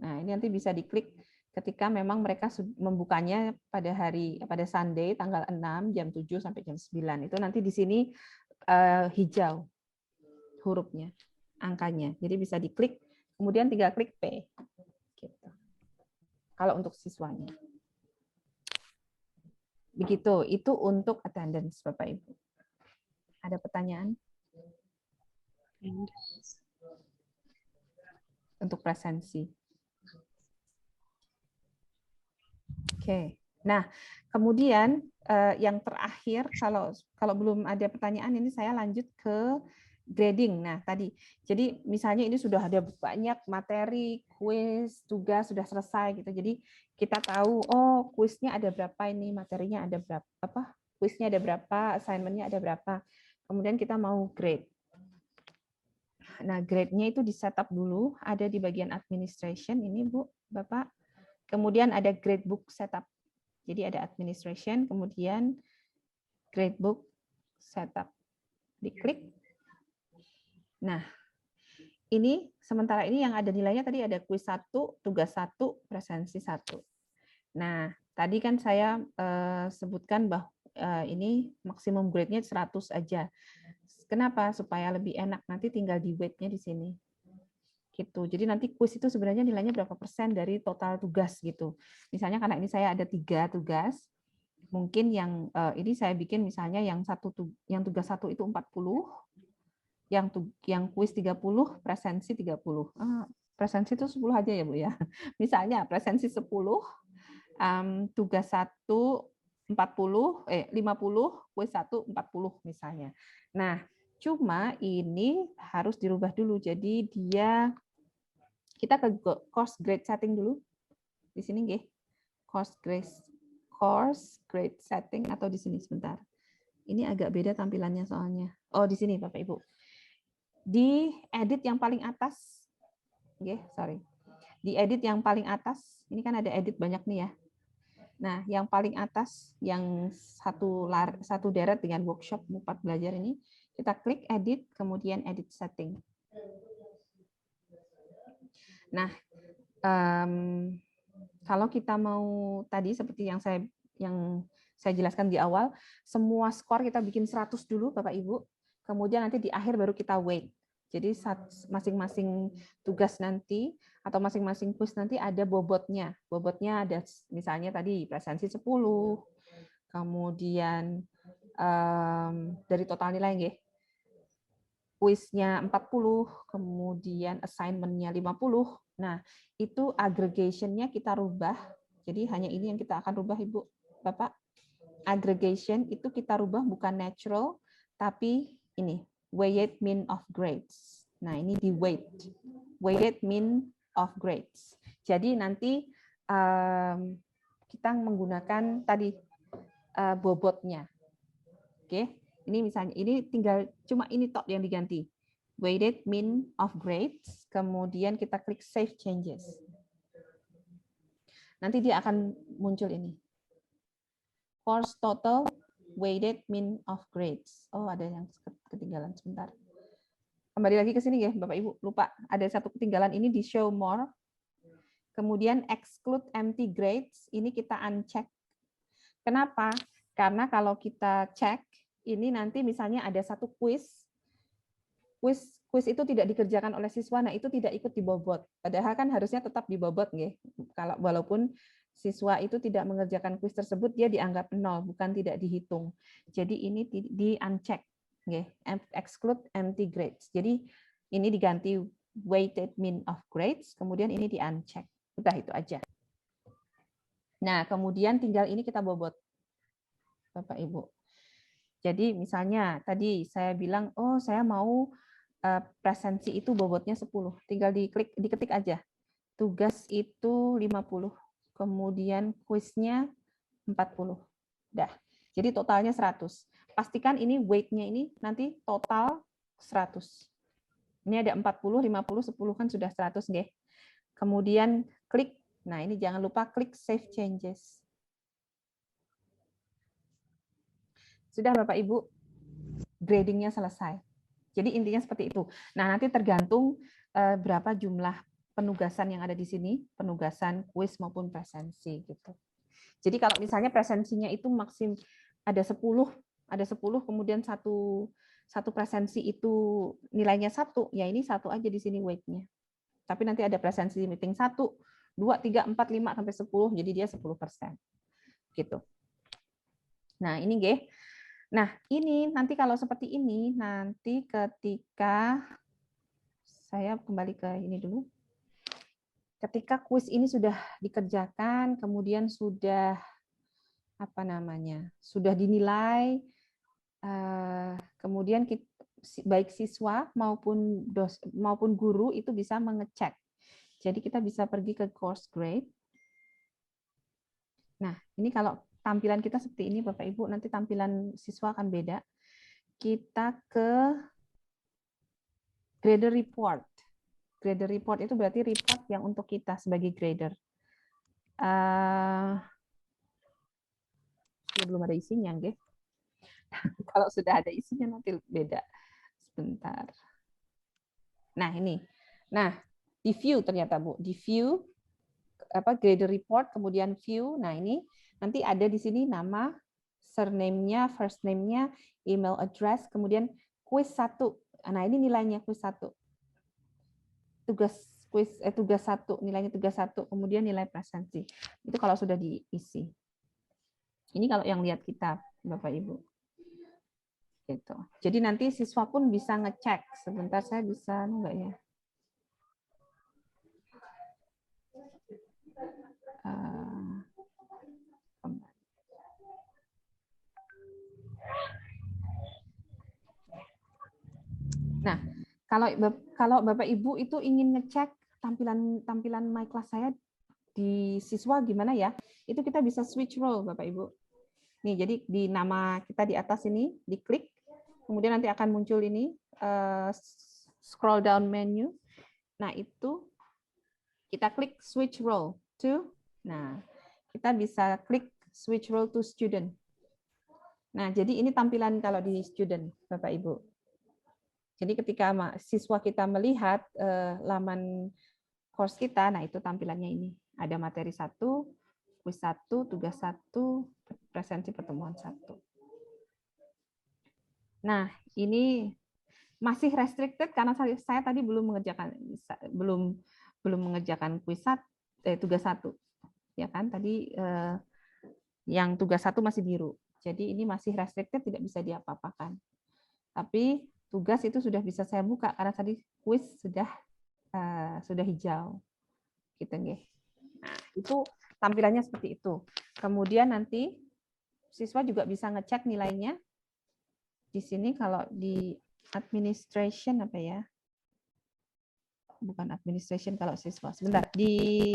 Nah ini nanti bisa diklik ketika memang mereka membukanya pada Sunday tanggal 6 jam 7 sampai jam 9. Itu nanti di sini hijau hurufnya, angkanya. Jadi bisa diklik. Kemudian tinggal klik P. Gitu. Kalau untuk siswanya. Begitu, itu untuk attendance Bapak Ibu. Ada pertanyaan? Untuk presensi. Oke. Nah, kemudian yang terakhir kalau belum ada pertanyaan ini saya lanjut ke grading. Nah, tadi. Jadi misalnya ini sudah ada banyak materi, kuis, tugas sudah selesai gitu. Jadi kita tahu oh, kuisnya ada berapa ini, materinya ada berapa, kuisnya ada berapa, assignment-nya ada berapa. Kemudian kita mau grade. Nah, grade-nya itu di-setup dulu, ada di bagian administration ini, Bu, Bapak. Kemudian ada gradebook setup. Jadi ada administration, kemudian gradebook setup. Diklik. Nah, ini sementara ini yang ada nilainya tadi ada kuis 1, tugas 1, presensi 1. Nah, tadi kan saya sebutkan bahwa ini maksimum grade-nya 100 aja. Kenapa? Supaya lebih enak. Nanti tinggal di weight-nya di sini. Gitu. Jadi nanti kuis itu sebenarnya nilainya berapa persen dari total tugas gitu. Misalnya karena ini saya ada 3 tugas, mungkin yang ini saya bikin misalnya yang tugas 1 itu 40, yang kuis 30, presensi 30. Presensi itu 10 aja ya Bu ya. Misalnya presensi 10, tugas 1 50, 50, kuis 1 40 misalnya. Nah, cuma ini harus dirubah dulu. Jadi kita ke course grade setting dulu. Di sini nggih. Course grade setting atau di sini sebentar. Ini agak beda tampilannya soalnya. Oh, di sini Bapak Ibu. Di edit yang paling atas. Di edit yang paling atas, ini kan ada edit banyak nih ya. Nah, yang paling atas, yang satu deret dengan workshop 4 belajar ini, kita klik edit, kemudian edit setting. Nah, kalau kita mau tadi seperti yang saya jelaskan di awal, semua skor kita bikin 100 dulu Bapak Ibu, kemudian nanti di akhir baru kita weight. Jadi masing-masing tugas nanti atau masing-masing kuis nanti ada bobotnya. Bobotnya ada misalnya tadi presensi 10, kemudian dari total nilai nggih. Kuisnya 40, kemudian assignment-nya 50. Nah, itu aggregation-nya kita rubah. Jadi hanya ini yang kita akan rubah Ibu, Bapak. Aggregation itu kita rubah bukan natural, tapi ini weighted mean of grades. Nah, ini di weighted mean of grades. Jadi nanti kita menggunakan tadi bobotnya. Oke, ini misalnya ini tinggal cuma ini top yang diganti. Weighted mean of grades, kemudian kita klik save changes. Nanti dia akan muncul ini. Course total weighted mean of grades. Oh, ada yang ketinggalan sebentar. Kembali lagi ke sini ya, Bapak Ibu. Lupa, ada satu ketinggalan ini di show more. Kemudian exclude empty grades, ini kita uncheck. Kenapa? Karena kalau kita cek, ini nanti misalnya ada satu kuis itu tidak dikerjakan oleh siswa, nah itu tidak ikut dibobot. Padahal kan harusnya tetap dibobot, nggih. Kalau walaupun siswa itu tidak mengerjakan kuis tersebut, dia dianggap 0, bukan tidak dihitung. Jadi ini di uncheck, nggih. Exclude empty grades. Jadi ini diganti weighted mean of grades, kemudian ini di uncheck. Udah itu aja. Nah, kemudian tinggal ini kita bobot, Bapak Ibu. Jadi misalnya tadi saya bilang, oh saya mau presensi itu bobotnya 10. Tinggal diketik aja. Tugas itu 50. Kemudian kuisnya 40. Dah. Jadi totalnya 100. Pastikan ini weight-nya ini nanti total 100. Ini ada 40, 50, 10 kan sudah 100 nggih. Kemudian klik. Nah, ini jangan lupa klik save changes. Sudah Bapak Ibu, grading-nya selesai. Jadi intinya seperti itu. Nah, nanti tergantung berapa jumlah penugasan yang ada di sini, penugasan kuis maupun presensi gitu. Jadi kalau misalnya presensinya itu maksim ada 10 kemudian satu presensi itu nilainya 1, ya ini 1 aja di sini weight-nya. Tapi nanti ada presensi meeting 1, 2, 3, 4, 5 sampai 10, jadi dia 10%. Gitu. Nah, ini nggih. Nah, ini nanti kalau seperti ini, nanti ketika saya kembali ke ini dulu. Ketika kuis ini sudah dikerjakan, kemudian sudah sudah dinilai, kemudian baik siswa maupun guru itu bisa mengecek. Jadi kita bisa pergi ke course grade. Nah, ini kalau tampilan kita seperti ini, Bapak Ibu, nanti tampilan siswa akan beda. Kita ke grader report. Grader report itu berarti report yang untuk kita sebagai grader. Belum ada isinya, nggih. Kalau sudah ada isinya nanti beda. Sebentar. Nah, ini. Nah, di view ternyata, Bu. Di view grade report, kemudian view. Nah, ini nanti ada di sini nama, surname-nya, first name-nya, email address, kemudian quiz 1. Nah, ini nilainya quiz 1. Tugas 1, nilainya tugas 1, kemudian nilai presensi. Itu kalau sudah diisi. Ini kalau yang lihat kitab, Bapak Ibu. Gitu. Jadi nanti siswa pun bisa ngecek. Sebentar, saya bisa enggak ya? Nah, kalau Bapak Ibu itu ingin ngecek tampilan My Class saya di siswa gimana ya? Itu kita bisa switch role, Bapak Ibu. Nih, jadi di nama kita di atas ini, diklik, kemudian nanti akan muncul ini, scroll down menu. Nah, itu kita klik switch role to, nah, kita bisa klik switch role to student. Nah, jadi ini tampilan kalau di student, Bapak Ibu. Jadi ketika siswa kita melihat laman course kita, nah itu tampilannya ini. Ada materi 1, kuis 1, tugas 1, presensi pertemuan 1. Nah, ini masih restricted karena saya tadi belum mengerjakan kuis tugas 1. Ya kan? Tadi yang tugas 1 masih biru. Jadi ini masih restricted, tidak bisa diapa-apakan. Tapi tugas itu sudah bisa saya buka karena tadi kuis sudah hijau. Gitu nggih. Nah, itu tampilannya seperti itu. Kemudian nanti siswa juga bisa ngecek nilainya. Di sini kalau di administration apa ya? Bukan administration kalau siswa. Sebentar, di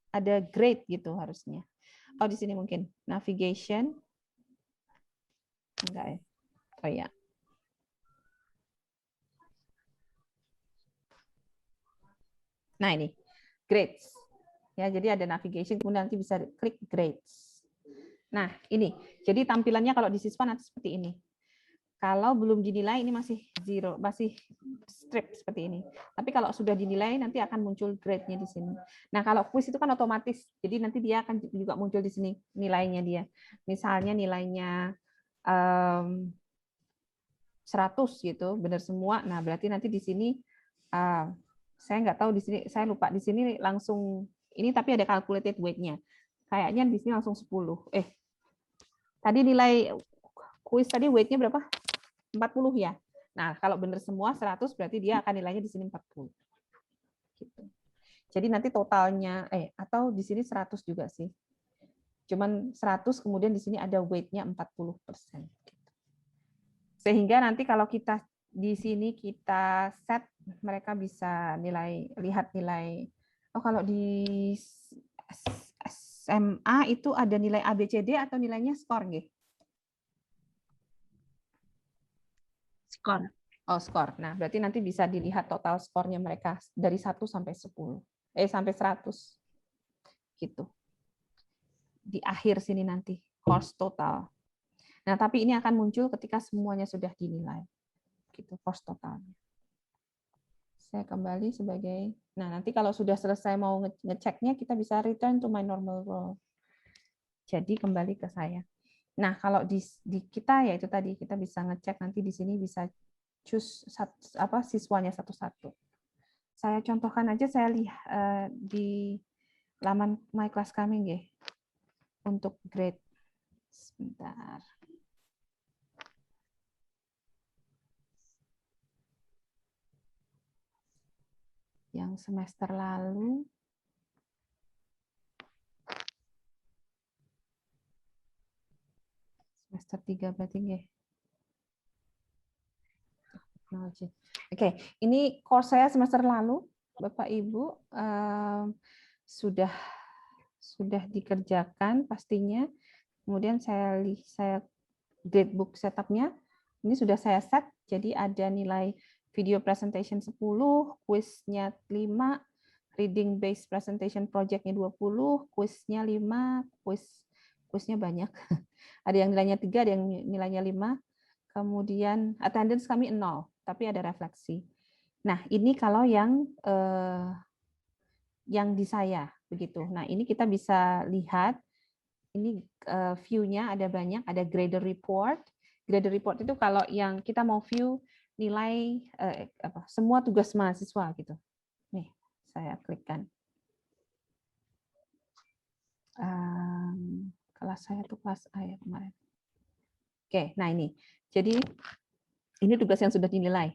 ada grade gitu harusnya. Oh, di sini mungkin navigation. Enggak ya? Oh ya. Nah, ini grades. Ya, jadi ada navigation, kemudian nanti bisa klik grades. Nah, ini. Jadi tampilannya kalau di siswa nanti seperti ini. Kalau belum dinilai ini masih zero, masih strip seperti ini. Tapi kalau sudah dinilai nanti akan muncul grade-nya di sini. Nah, kalau kuis itu kan otomatis. Jadi nanti dia akan juga muncul di sini nilainya dia. Misalnya nilainya 100 gitu, benar semua. Nah, berarti nanti di sini saya nggak tahu di sini, saya lupa di sini langsung ini tapi ada calculated weight-nya. Kayaknya di sini langsung 10. Tadi nilai kuis tadi weight-nya berapa? 40 ya. Nah, kalau benar semua 100 berarti dia akan nilainya di sini 40. Gitu. Jadi nanti totalnya atau di sini 100 juga sih. Cuman 100 kemudian di sini ada weight-nya 40%. Sehingga nanti kalau kita di sini kita set, mereka bisa lihat nilai. Oh, kalau di SMA itu ada nilai ABCD atau nilainya skor nggih? Skor. Oh, skor. Nah, berarti nanti bisa dilihat total skornya mereka dari 1 sampai 10. Sampai 100. Gitu. Di akhir sini nanti course total. Nah, tapi ini akan muncul ketika semuanya sudah dinilai. Gitu, course totalnya. Saya kembali sebagai, nah nanti kalau sudah selesai mau ngeceknya, kita bisa return to my normal role. Jadi kembali ke saya. Nah, kalau di kita ya itu tadi kita bisa ngecek nanti di sini bisa choose siswanya satu-satu. Saya contohkan aja, saya lihat di laman My Class kami nggih. Untuk grade. Sebentar. Yang semester lalu semester 3 berarti nggih. Oke, ini course saya semester lalu, Bapak Ibu, sudah dikerjakan pastinya. Kemudian saya gradebook setupnya, ini sudah saya set, jadi ada nilai video presentation 10, kuisnya 5, reading based presentation project-nya 20, kuisnya 5, kuis kuisnya banyak. Ada yang nilainya 3, ada yang nilainya 5. Kemudian attendance kami 0, tapi ada refleksi. Nah, ini kalau yang di saya begitu. Nah, ini kita bisa lihat ini view-nya ada banyak, ada grader report. Grader report itu kalau yang kita mau view nilai semua tugas mahasiswa gitu. Nih, saya klikkan. Kelas saya tuh kelas A ya kemarin. Oke, nah ini. Jadi ini tugas yang sudah dinilai.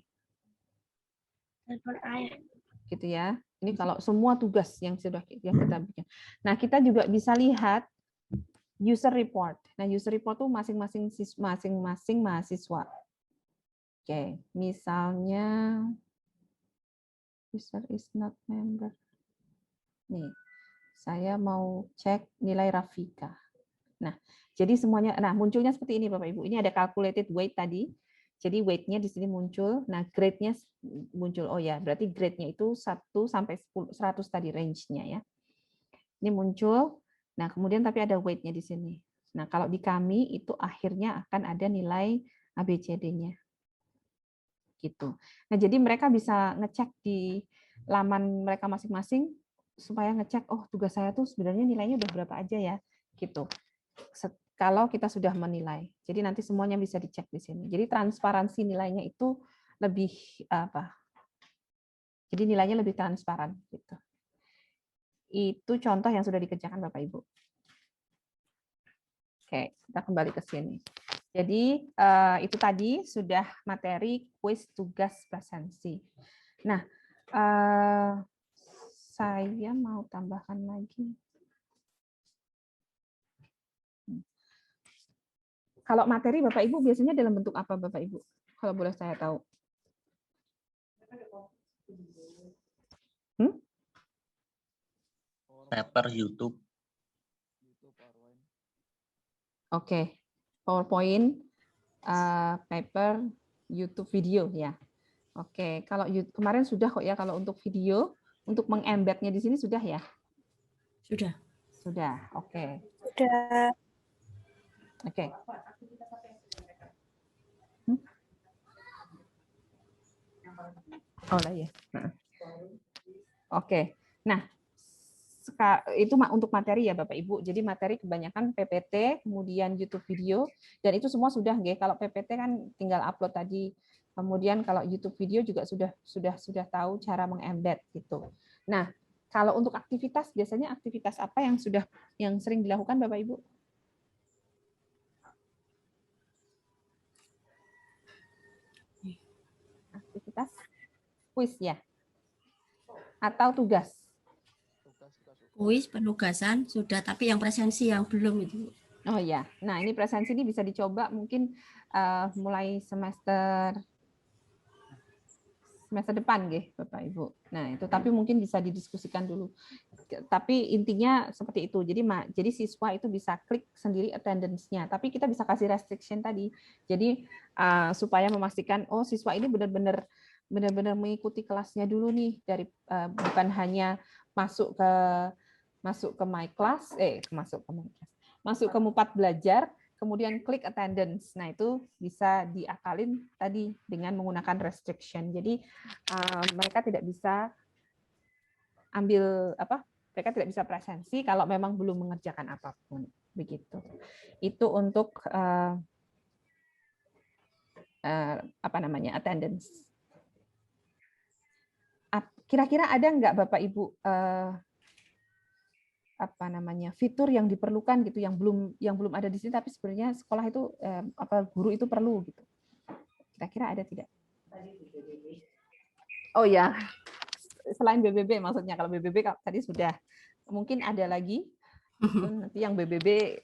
Gitu ya. Ini kalau semua tugas yang sudah kita bikin. Nah, kita juga bisa lihat user report. Nah, user report tuh masing-masing mahasiswa. Oke, misalnya user is not member. Nih, saya mau cek nilai Rafika. Nah, jadi semuanya, nah munculnya seperti ini Bapak Ibu. Ini ada calculated weight tadi. Jadi weight-nya di sini muncul. Nah, grade-nya muncul. Oh ya, berarti grade-nya itu 1 sampai 100 tadi range-nya ya. Ini muncul. Nah, kemudian tapi ada weight-nya di sini. Nah, kalau di kami itu akhirnya akan ada nilai ABCD-nya. Gitu. Nah, jadi mereka bisa ngecek di laman mereka masing-masing supaya ngecek, oh tugas saya tuh sebenarnya nilainya udah berapa aja ya, gitu. Kalau kita sudah menilai, jadi nanti semuanya bisa dicek di sini. Jadi transparansi nilainya itu lebih apa? Jadi nilainya lebih transparan, gitu. Itu contoh yang sudah dikerjakan Bapak Ibu. Oke, kita kembali ke sini. Jadi itu tadi sudah materi kuis tugas presensi. Nah, saya mau tambahkan lagi. Kalau materi Bapak Ibu biasanya dalam bentuk apa Bapak Ibu? Kalau boleh saya tahu. Paper, YouTube. Oke, PowerPoint, paper, YouTube video ya. Oke, kalau kemarin sudah kok ya kalau untuk video, untuk mengembednya di sini sudah ya? Sudah. Sudah, oke. Sudah. Oke. Oh lah ya. Oke. Nah, itu untuk materi ya Bapak Ibu. Jadi materi kebanyakan PPT, kemudian YouTube video, dan itu semua sudah nggih. Kalau PPT kan tinggal upload tadi. Kemudian kalau YouTube video juga sudah tahu cara mengembed gitu. Nah, kalau untuk aktivitas biasanya aktivitas apa yang sering dilakukan Bapak Ibu? Aktivitas kuis ya? Atau tugas? Kuis, penugasan sudah, tapi yang presensi yang belum itu. Oh ya, nah ini presensi ini bisa dicoba mungkin mulai semester depan, Bapak Ibu. Nah itu tapi mungkin bisa didiskusikan dulu. Tapi intinya seperti itu. Jadi siswa itu bisa klik sendiri attendance-nya. Tapi kita bisa kasih restriction tadi. Jadi supaya memastikan oh siswa ini benar-benar mengikuti kelasnya dulu nih dari bukan hanya masuk ke my class, masuk ke Mupat Belajar, kemudian klik attendance. Nah, itu bisa diakalin tadi dengan menggunakan restriction. Jadi mereka tidak bisa mereka tidak bisa presensi kalau memang belum mengerjakan apapun. Begitu. Itu untuk attendance. Kira-kira ada nggak Bapak Ibu fitur yang diperlukan gitu yang belum ada di sini tapi sebenarnya sekolah itu guru itu perlu gitu. Kira-kira ada tidak? Oh ya, selain BBB maksudnya. Kalau BBB tadi sudah, mungkin ada lagi. Nanti yang BBB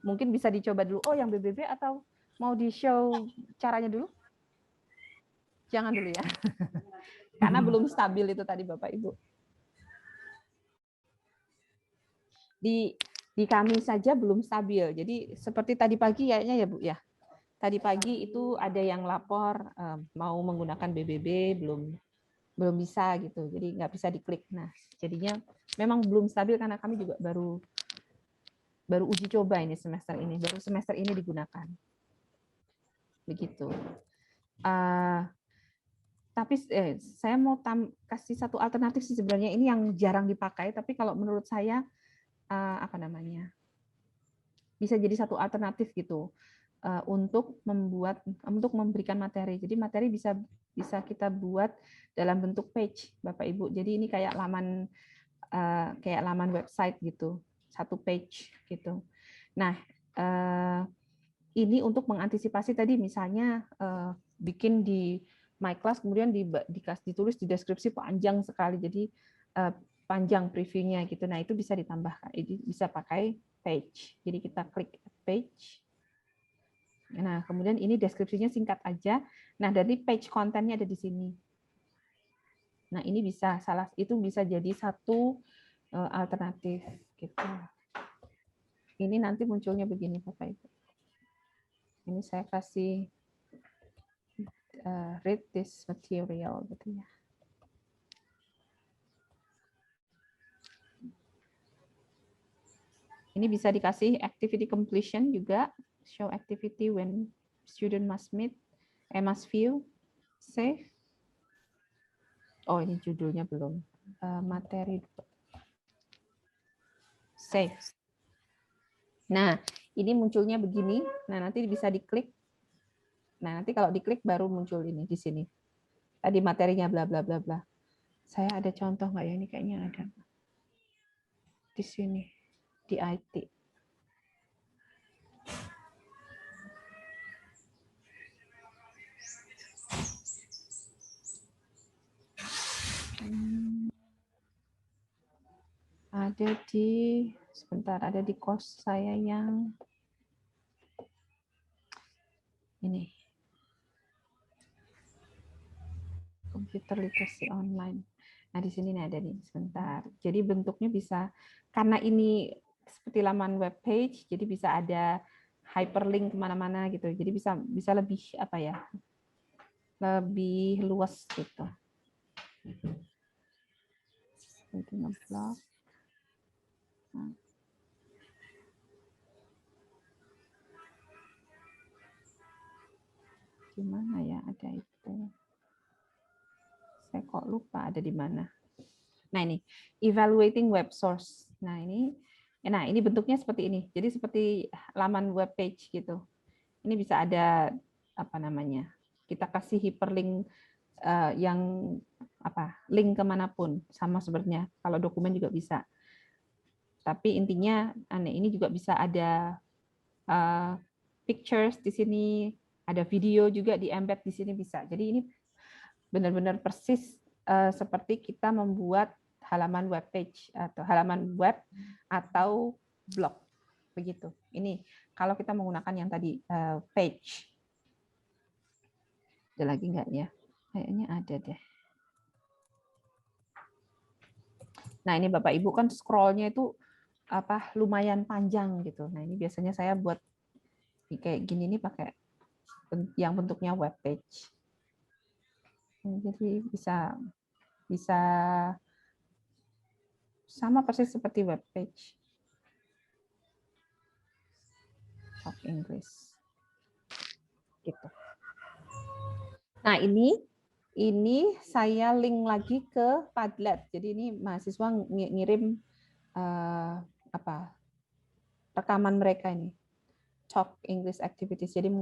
mungkin bisa dicoba dulu. Oh, yang BBB atau mau di-show caranya dulu? Jangan dulu ya. Karena belum stabil itu tadi Bapak Ibu. Di kami saja belum stabil. Jadi seperti tadi pagi kayaknya ya Bu ya. Tadi pagi itu ada yang lapor mau menggunakan BBB belum bisa gitu. Jadi nggak bisa diklik. Nah, jadinya memang belum stabil karena kami juga baru baru uji coba ini semester ini, baru semester ini digunakan. Begitu. Tapi saya mau kasih satu alternatif sih sebenarnya, ini yang jarang dipakai, tapi kalau menurut saya apa namanya, bisa jadi satu alternatif gitu untuk memberikan materi. Jadi materi bisa kita buat dalam bentuk page, Bapak Ibu. Jadi ini kayak laman website gitu, satu page gitu. Nah, ini untuk mengantisipasi tadi misalnya bikin di My Class kemudian ditulis di deskripsi panjang sekali, jadi panjang previewnya gitu. Nah, itu bisa ditambahkan, bisa pakai page. Jadi kita klik page. Nah, kemudian ini deskripsinya singkat aja. Nah, dari page kontennya ada di sini. Nah, ini bisa bisa jadi satu alternatif gitu. Ini nanti munculnya begini Bapak Ibu. Ini saya kasih read this material gitu ya. Ini bisa dikasih activity completion juga, show activity when student must view, save. Oh, ini judulnya belum. Materi. Save. Nah, ini munculnya begini. Nah, nanti bisa diklik. Nah, nanti kalau diklik baru muncul ini di sini. Tadi materinya bla bla bla bla. Saya ada contoh nggak ya? Ini kayaknya ada. Di sini. Di IT. Ada di sebentar, ada di course saya yang ini. Computer literacy online. Nah, di sini ada nih, sebentar. Jadi bentuknya bisa, karena ini seperti laman web page, jadi bisa ada hyperlink kemana-mana gitu. Jadi bisa lebih apa ya? Lebih luas gitu. Ngeblok. Nah. Gimana ya ada itu? Saya kok lupa ada di mana. Nah, ini evaluating web source. Nah, ini bentuknya seperti ini. Jadi seperti laman web page gitu. Ini bisa ada apa namanya? Kita kasih hyperlink yang link kemanapun, sama sebenarnya. Kalau dokumen juga bisa. Tapi intinya ini juga bisa ada pictures di sini, ada video juga di embed di sini bisa. Jadi ini benar-benar persis seperti kita membuat halaman web page atau halaman web atau blog begitu. Ini kalau kita menggunakan yang tadi page. Ada lagi nggak ya? Kayaknya ada deh. Nah, ini Bapak Ibu kan scroll-nya itu lumayan panjang gitu. Nah, ini biasanya saya buat kayak gini nih pakai yang bentuknya web page. Jadi bisa sama persis seperti web page. Talk English. Gitu. Nah, ini saya link lagi ke Padlet. Jadi ini mahasiswa ngirim rekaman mereka ini. Talk English Activities. Jadi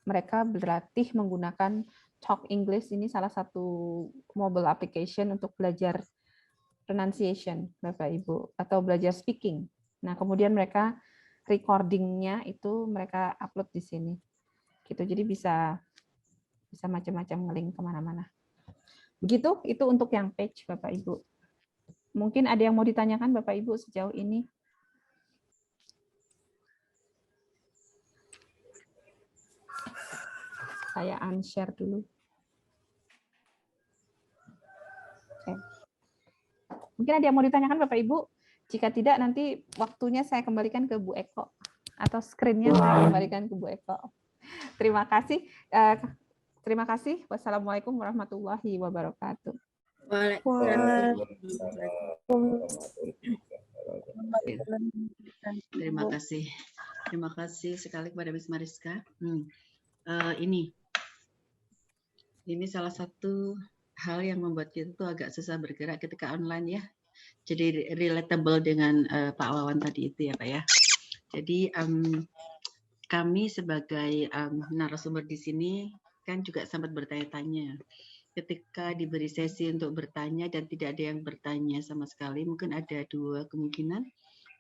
mereka berlatih menggunakan Talk English, ini salah satu mobile application untuk belajar pronunciation, Bapak Ibu, atau belajar speaking. Nah, kemudian mereka recordingnya itu mereka upload di sini. Gitu. Jadi bisa macam-macam nge-link kemana-mana. Begitu, itu untuk yang page, Bapak Ibu. Mungkin ada yang mau ditanyakan, Bapak Ibu, sejauh ini? Saya unshare dulu. Oke. Mungkin ada yang mau ditanyakan Bapak Ibu? Jika tidak, nanti waktunya saya kembalikan ke Bu Eko. Atau screen-nya saya kembalikan ke Bu Eko. Terima kasih. Terima kasih. Wassalamualaikum warahmatullahi wabarakatuh. Waalaikumsalam. Terima kasih. Terima kasih sekali kepada Miss Mariska. Ini salah satu hal yang membuat kita tuh agak susah bergerak ketika online ya. Jadi relatable dengan Pak Wawan tadi itu ya Pak ya. Jadi kami sebagai narasumber di sini kan juga sempat bertanya-tanya. Ketika diberi sesi untuk bertanya dan tidak ada yang bertanya sama sekali, mungkin ada dua kemungkinan.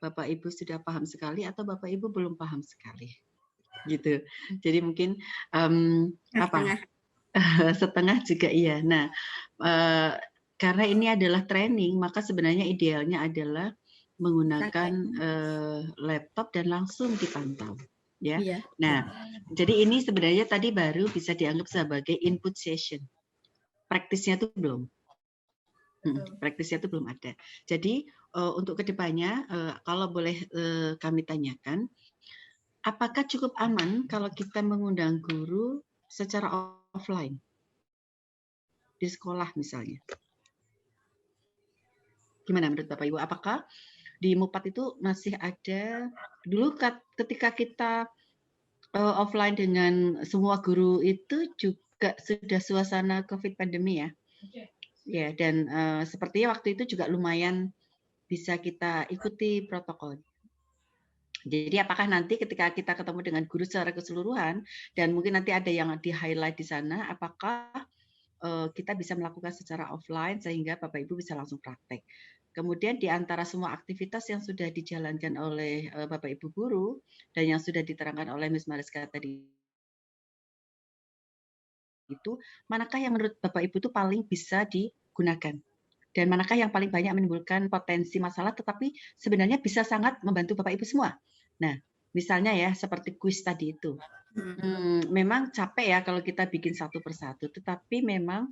Bapak Ibu sudah paham sekali atau Bapak Ibu belum paham sekali. Gitu. Jadi mungkin setengah juga iya. Nah, karena ini adalah training, maka sebenarnya idealnya adalah menggunakan laptop dan langsung dipantau. Ya. Nah, jadi ini sebenarnya tadi baru bisa dianggap sebagai input session. Praktisnya itu belum. Praktisnya itu belum ada. Jadi untuk kedepannya, kalau boleh kami tanyakan, apakah cukup aman kalau kita mengundang guru secara offline di sekolah misalnya? Gimana menurut Bapak Ibu? Apakah di MUPAT itu masih ada dulu ketika kita offline dengan semua guru itu juga sudah suasana COVID pandemi ya? Ya, dan sepertinya waktu itu juga lumayan bisa kita ikuti protokol. Jadi apakah nanti ketika kita ketemu dengan guru secara keseluruhan dan mungkin nanti ada yang di-highlight di sana, apakah kita bisa melakukan secara offline sehingga Bapak Ibu bisa langsung praktek. Kemudian di antara semua aktivitas yang sudah dijalankan oleh Bapak Ibu guru dan yang sudah diterangkan oleh Miss Mariska tadi itu, manakah yang menurut Bapak Ibu itu paling bisa digunakan? Dan manakah yang paling banyak menimbulkan potensi masalah tetapi sebenarnya bisa sangat membantu Bapak Ibu semua? Nah, misalnya ya seperti kuis tadi itu. Memang capek ya kalau kita bikin satu persatu, tetapi memang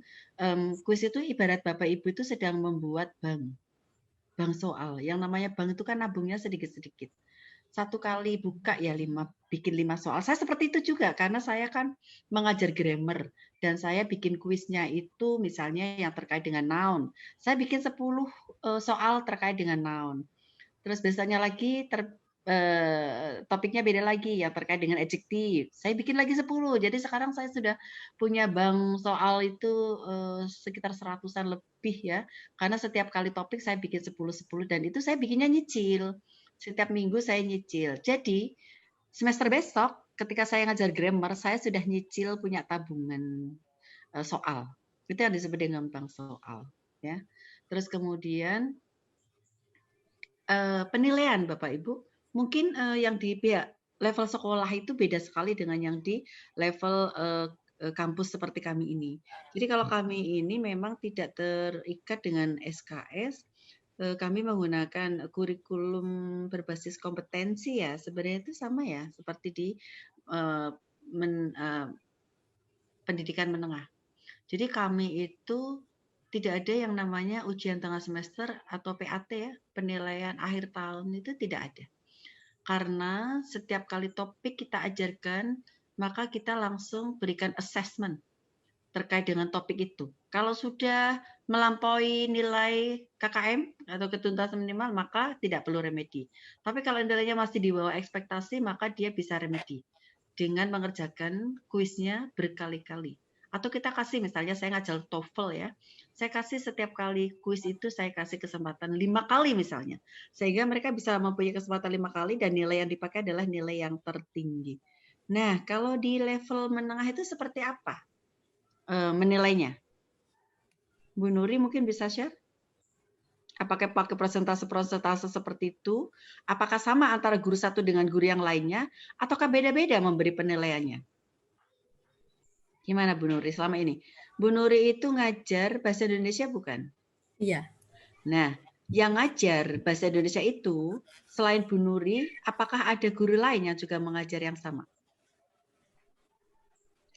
kuis itu ibarat Bapak Ibu itu sedang membuat bank soal. Yang namanya bank itu kan nabungnya sedikit-sedikit. Satu kali buka ya bikin 5 soal. Saya seperti itu juga karena saya kan mengajar grammar dan saya bikin kuisnya itu misalnya yang terkait dengan noun. Saya bikin 10 soal terkait dengan noun. Terus biasanya lagi topiknya beda lagi ya terkait dengan adjektif. Saya bikin lagi 10. Jadi sekarang saya sudah punya bank soal itu sekitar 100-an lebih ya. Karena setiap kali topik saya bikin 10-10 dan itu saya bikinnya nyicil. Setiap minggu saya nyicil. Jadi semester besok ketika saya ngajar grammar, saya sudah nyicil punya tabungan soal. Itu yang disebut dengan bank soal. Ya. Terus kemudian penilaian Bapak Ibu, mungkin yang di pihak level sekolah itu beda sekali dengan yang di level kampus seperti kami ini. Jadi kalau kami ini memang tidak terikat dengan SKS, kami menggunakan kurikulum berbasis kompetensi ya, sebenarnya itu sama ya seperti di pendidikan menengah. Jadi kami itu tidak ada yang namanya ujian tengah semester atau PAT ya, penilaian akhir tahun itu tidak ada. Karena setiap kali topik kita ajarkan, maka kita langsung berikan assessment terkait dengan topik itu. Kalau sudah melampaui nilai KKM atau ketuntasan minimal, maka tidak perlu remedi. Tapi kalau nilainya masih di bawah ekspektasi, maka dia bisa remedi dengan mengerjakan kuisnya berkali-kali. Atau kita kasih, misalnya saya ngajar TOEFL ya, saya kasih setiap kali kuis itu saya kasih kesempatan 5 kali misalnya. Sehingga mereka bisa mempunyai kesempatan 5 kali dan nilai yang dipakai adalah nilai yang tertinggi. Nah, kalau di level menengah itu seperti apa menilainya? Bu Nuri mungkin bisa share? Apakah pakai persentase seperti itu? Apakah sama antara guru satu dengan guru yang lainnya? Ataukah beda-beda memberi penilaiannya? Gimana Bu Nuri selama ini? Bu Nuri itu ngajar bahasa Indonesia bukan? Iya. Nah, yang ngajar bahasa Indonesia itu, selain Bu Nuri, apakah ada guru lain yang juga mengajar yang sama?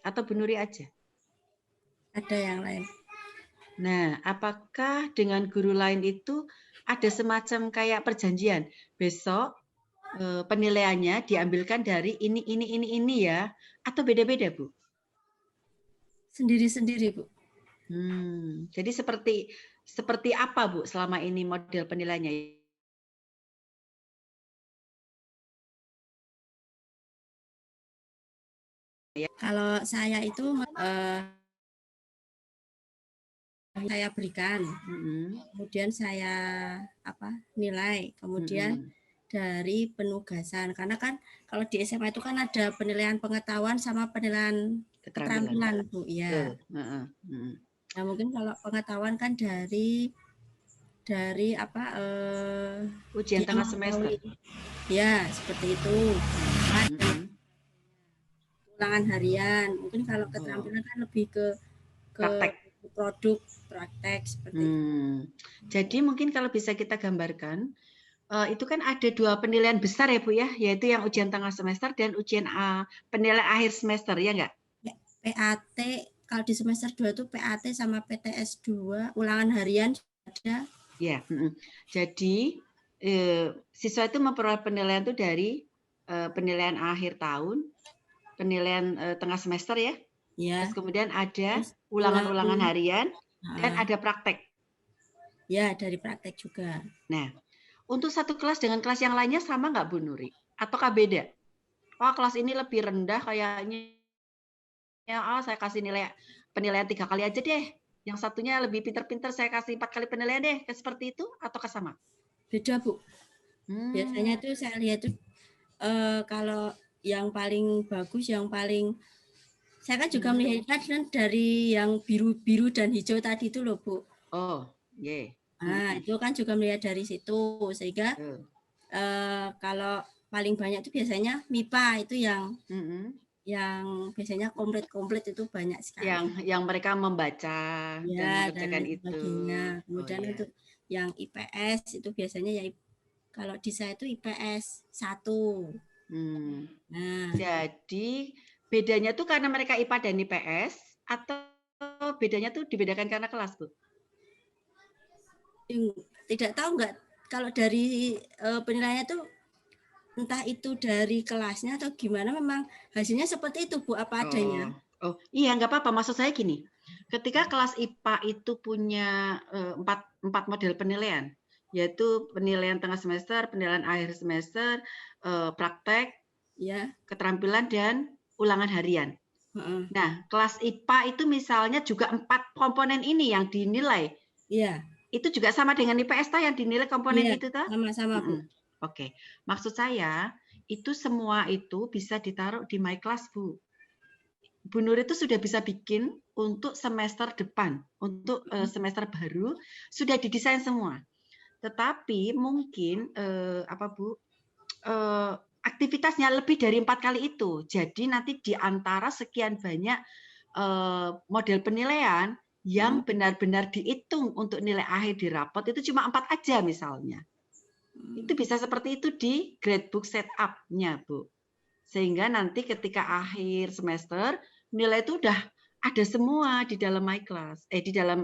Atau Bu Nuri aja? Ada yang lain. Nah, apakah dengan guru lain itu ada semacam kayak perjanjian? Besok penilaiannya diambilkan dari ini ya, atau beda-beda Bu? Sendiri-sendiri Bu. Jadi seperti apa Bu selama ini model penilaiannya? Kalau saya itu saya berikan, kemudian saya nilai, kemudian dari penugasan, karena kan kalau di SMA itu kan ada penilaian pengetahuan sama penilaian keterampilan Bu, ya. Nah mungkin kalau pengetahuan kan dari ujian tengah semester, ya seperti itu, ulangan harian. Mungkin kalau keterampilan kan lebih ke praktek. Produk praktek seperti itu. Jadi mungkin kalau bisa kita gambarkan, itu kan ada 2 penilaian besar ya Bu ya, yaitu yang ujian tengah semester dan ujian penilaian akhir semester, ya enggak? PAT, kalau di semester 2 itu PAT sama PTS 2, ulangan harian ada. Ya, jadi siswa itu memperoleh penilaian itu dari penilaian akhir tahun, penilaian tengah semester ya. Ya. Terus kemudian ada ulangan-ulangan harian dan ada praktek. Ya, dari praktek juga. Nah, untuk satu kelas dengan kelas yang lainnya sama nggak Bu Nuri? Ataukah beda? Oh, kelas ini lebih rendah kayaknya. Ya, saya kasih penilaian 3 kali aja deh. Yang satunya lebih pinter-pinter saya kasih 4 kali penilaian deh. Seperti itu ataukah sama? Beda Bu. Biasanya tuh saya lihat tuh kalau yang paling bagus, yang paling saya kan juga melihat dari yang biru dan hijau tadi itu loh Bu. Oh, yeah. Nah, itu kan juga melihat dari situ, sehingga kalau paling banyak itu biasanya MIPA itu yang biasanya komplit itu banyak sekali. Yang mereka membaca dan mengerjakan itu. Kemudian untuk yang IPS itu biasanya ya kalau di saya itu IPS 1. Nah, jadi bedanya tuh karena mereka IPA dan IPS atau bedanya tuh dibedakan karena kelas, Bu? Tidak tahu enggak, kalau dari penilaiannya tuh entah itu dari kelasnya atau gimana, memang hasilnya seperti itu Bu, apa adanya. Oh iya, nggak apa-apa. Maksud saya gini, ketika kelas IPA itu punya 4 model penilaian, yaitu penilaian tengah semester, penilaian akhir semester, praktek, keterampilan, dan ulangan harian. Nah, kelas IPA itu misalnya juga 4 komponen ini yang dinilai. Iya. Itu juga sama dengan IPS yang dinilai komponen itu toh? Sama-sama Bu. Oke, maksud saya itu semua itu bisa ditaruh di My Class Bu. Bu Nur itu sudah bisa bikin untuk semester depan, untuk semester baru sudah didesain semua. Tetapi mungkin aktivitasnya lebih dari 4 kali itu. Jadi nanti di antara sekian banyak model penilaian yang benar-benar dihitung untuk nilai akhir di rapot itu cuma 4 aja misalnya. Itu bisa seperti itu di gradebook setup-nya, Bu. Sehingga nanti ketika akhir semester nilai itu udah ada semua di dalam My Class, di dalam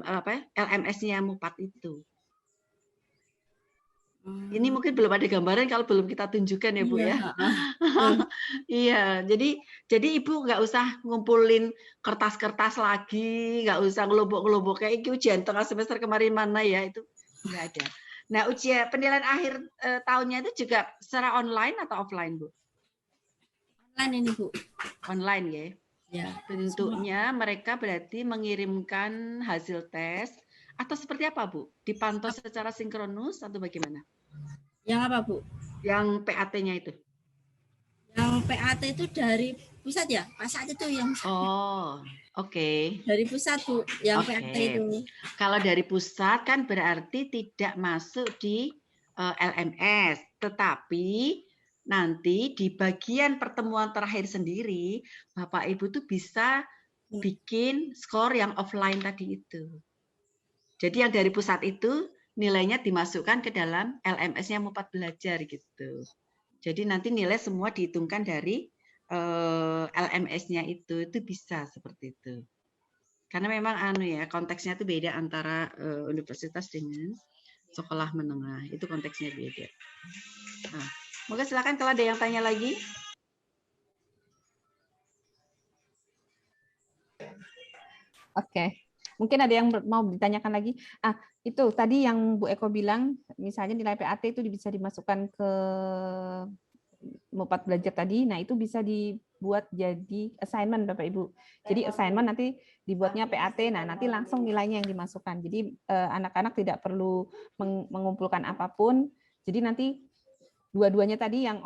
LMS-nya MUPAT itu. Ini mungkin belum ada gambaran kalau belum kita tunjukkan ya Bu ya. Iya, jadi Ibu nggak usah ngumpulin kertas-kertas lagi, nggak usah ngelombok-ngelombok kayak ujian tengah semester kemarin mana ya, itu nggak ada. Nah, ujian penilaian akhir tahunnya itu juga secara online atau offline Bu? Online ini Bu. Online ya. Ya. Bentuknya mereka berarti mengirimkan hasil tes atau seperti apa Bu? Dipantau secara sinkronus atau bagaimana? Yang apa Bu? Yang PAT-nya itu. Yang PAT itu dari pusat ya? Pusat itu yang. Oh, oke. Dari pusat Bu, yang PAT itu. Kalau dari pusat kan berarti tidak masuk di LMS, tetapi nanti di bagian pertemuan terakhir sendiri, Bapak Ibu tuh bisa bikin skor yang offline tadi itu. Jadi yang dari pusat itu nilainya dimasukkan ke dalam LMS-nya MUPAT Belajar gitu. Jadi nanti nilai semua dihitungkan dari LMS-nya itu bisa seperti itu. Karena memang konteksnya itu beda antara universitas dengan sekolah menengah, itu konteksnya beda. Nah, mungkin silakan kalau ada yang tanya lagi. Oke. Mungkin ada yang mau ditanyakan lagi. Itu tadi yang Bu Eko bilang, misalnya nilai PAT itu bisa dimasukkan ke MUPAT Belajar tadi. Nah, itu bisa buat jadi assignment Bapak Ibu. Jadi assignment nanti dibuatnya PAT, nah nanti langsung nilainya yang dimasukkan. Jadi anak-anak tidak perlu mengumpulkan apapun. Jadi nanti dua-duanya tadi yang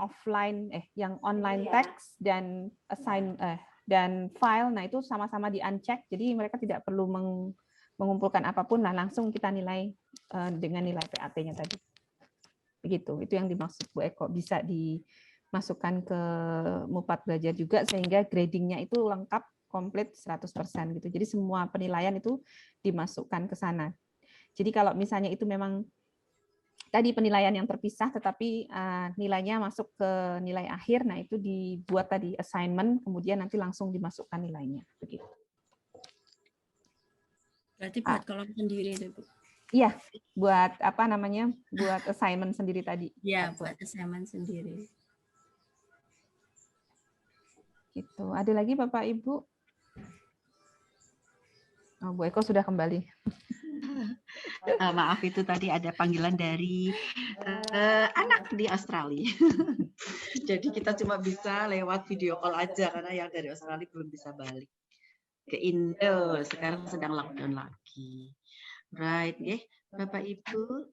yang online text dan dan file, nah itu sama-sama di-uncheck. Jadi mereka tidak perlu mengumpulkan apapun, nah langsung kita nilai dengan nilai PAT-nya tadi. Begitu, itu yang dimaksud Bu Eko, bisa dimasukkan ke Mupat Belajar juga sehingga gradingnya itu lengkap, komplit 100% gitu. Jadi semua penilaian itu dimasukkan ke sana. Jadi kalau misalnya itu memang tadi penilaian yang terpisah tetapi nilainya masuk ke nilai akhir, nah itu dibuat tadi assignment, kemudian nanti langsung dimasukkan nilainya. Begitu. Berarti buat kolom sendiri itu, Bu. Iya, buat apa namanya? Buat assignment sendiri tadi. Iya, buat assignment sendiri. Gitu. Ada lagi Bapak Ibu? Oh, Bu Eko sudah kembali. Maaf, itu tadi ada panggilan dari anak di Australia. Jadi kita cuma bisa lewat video call aja karena yang dari Australia belum bisa balik ke Indo. Sekarang sedang lockdown lagi. Right, ya, Bapak Ibu,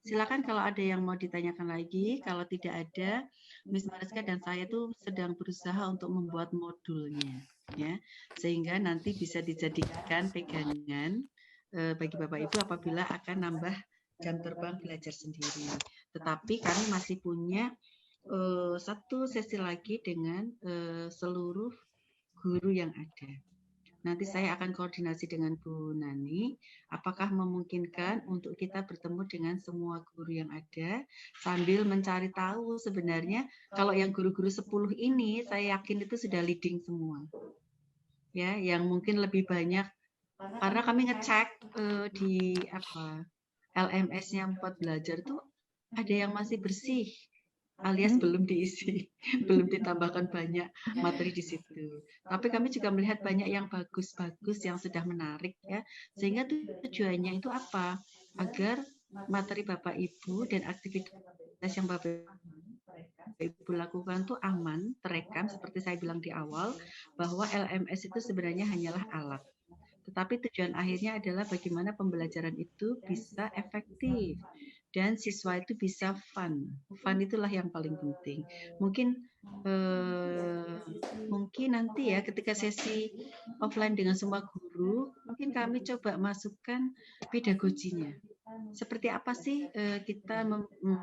silakan kalau ada yang mau ditanyakan lagi. Kalau tidak ada, Miss Mariska dan saya tuh sedang berusaha untuk membuat modulnya, ya, sehingga nanti bisa dijadikan pegangan bagi Bapak Ibu apabila akan nambah jam terbang belajar sendiri. Tetapi kami masih punya satu sesi lagi dengan seluruh guru yang ada. Nanti saya akan koordinasi dengan Bu Nani, apakah memungkinkan untuk kita bertemu dengan semua guru yang ada, sambil mencari tahu sebenarnya kalau yang guru-guru 10 ini, saya yakin itu sudah leading semua. Ya, yang mungkin lebih banyak, karena kami ngecek di LMS-nya Mupat Belajar tuh ada yang masih bersih, alias belum diisi, belum ditambahkan banyak materi di situ. Tapi kami juga melihat banyak yang bagus-bagus, yang sudah menarik, ya. Sehingga tujuannya itu apa? Agar materi Bapak Ibu dan aktivitas yang Bapak Ibu lakukan itu aman, terekam, seperti saya bilang di awal, bahwa LMS itu sebenarnya hanyalah alat. Tetapi tujuan akhirnya adalah bagaimana pembelajaran itu bisa efektif. Dan siswa itu bisa fun. Fun itulah yang paling penting. Mungkin nanti ya ketika sesi offline dengan semua guru, mungkin kami coba masukkan pedagoginya. Seperti apa sih kita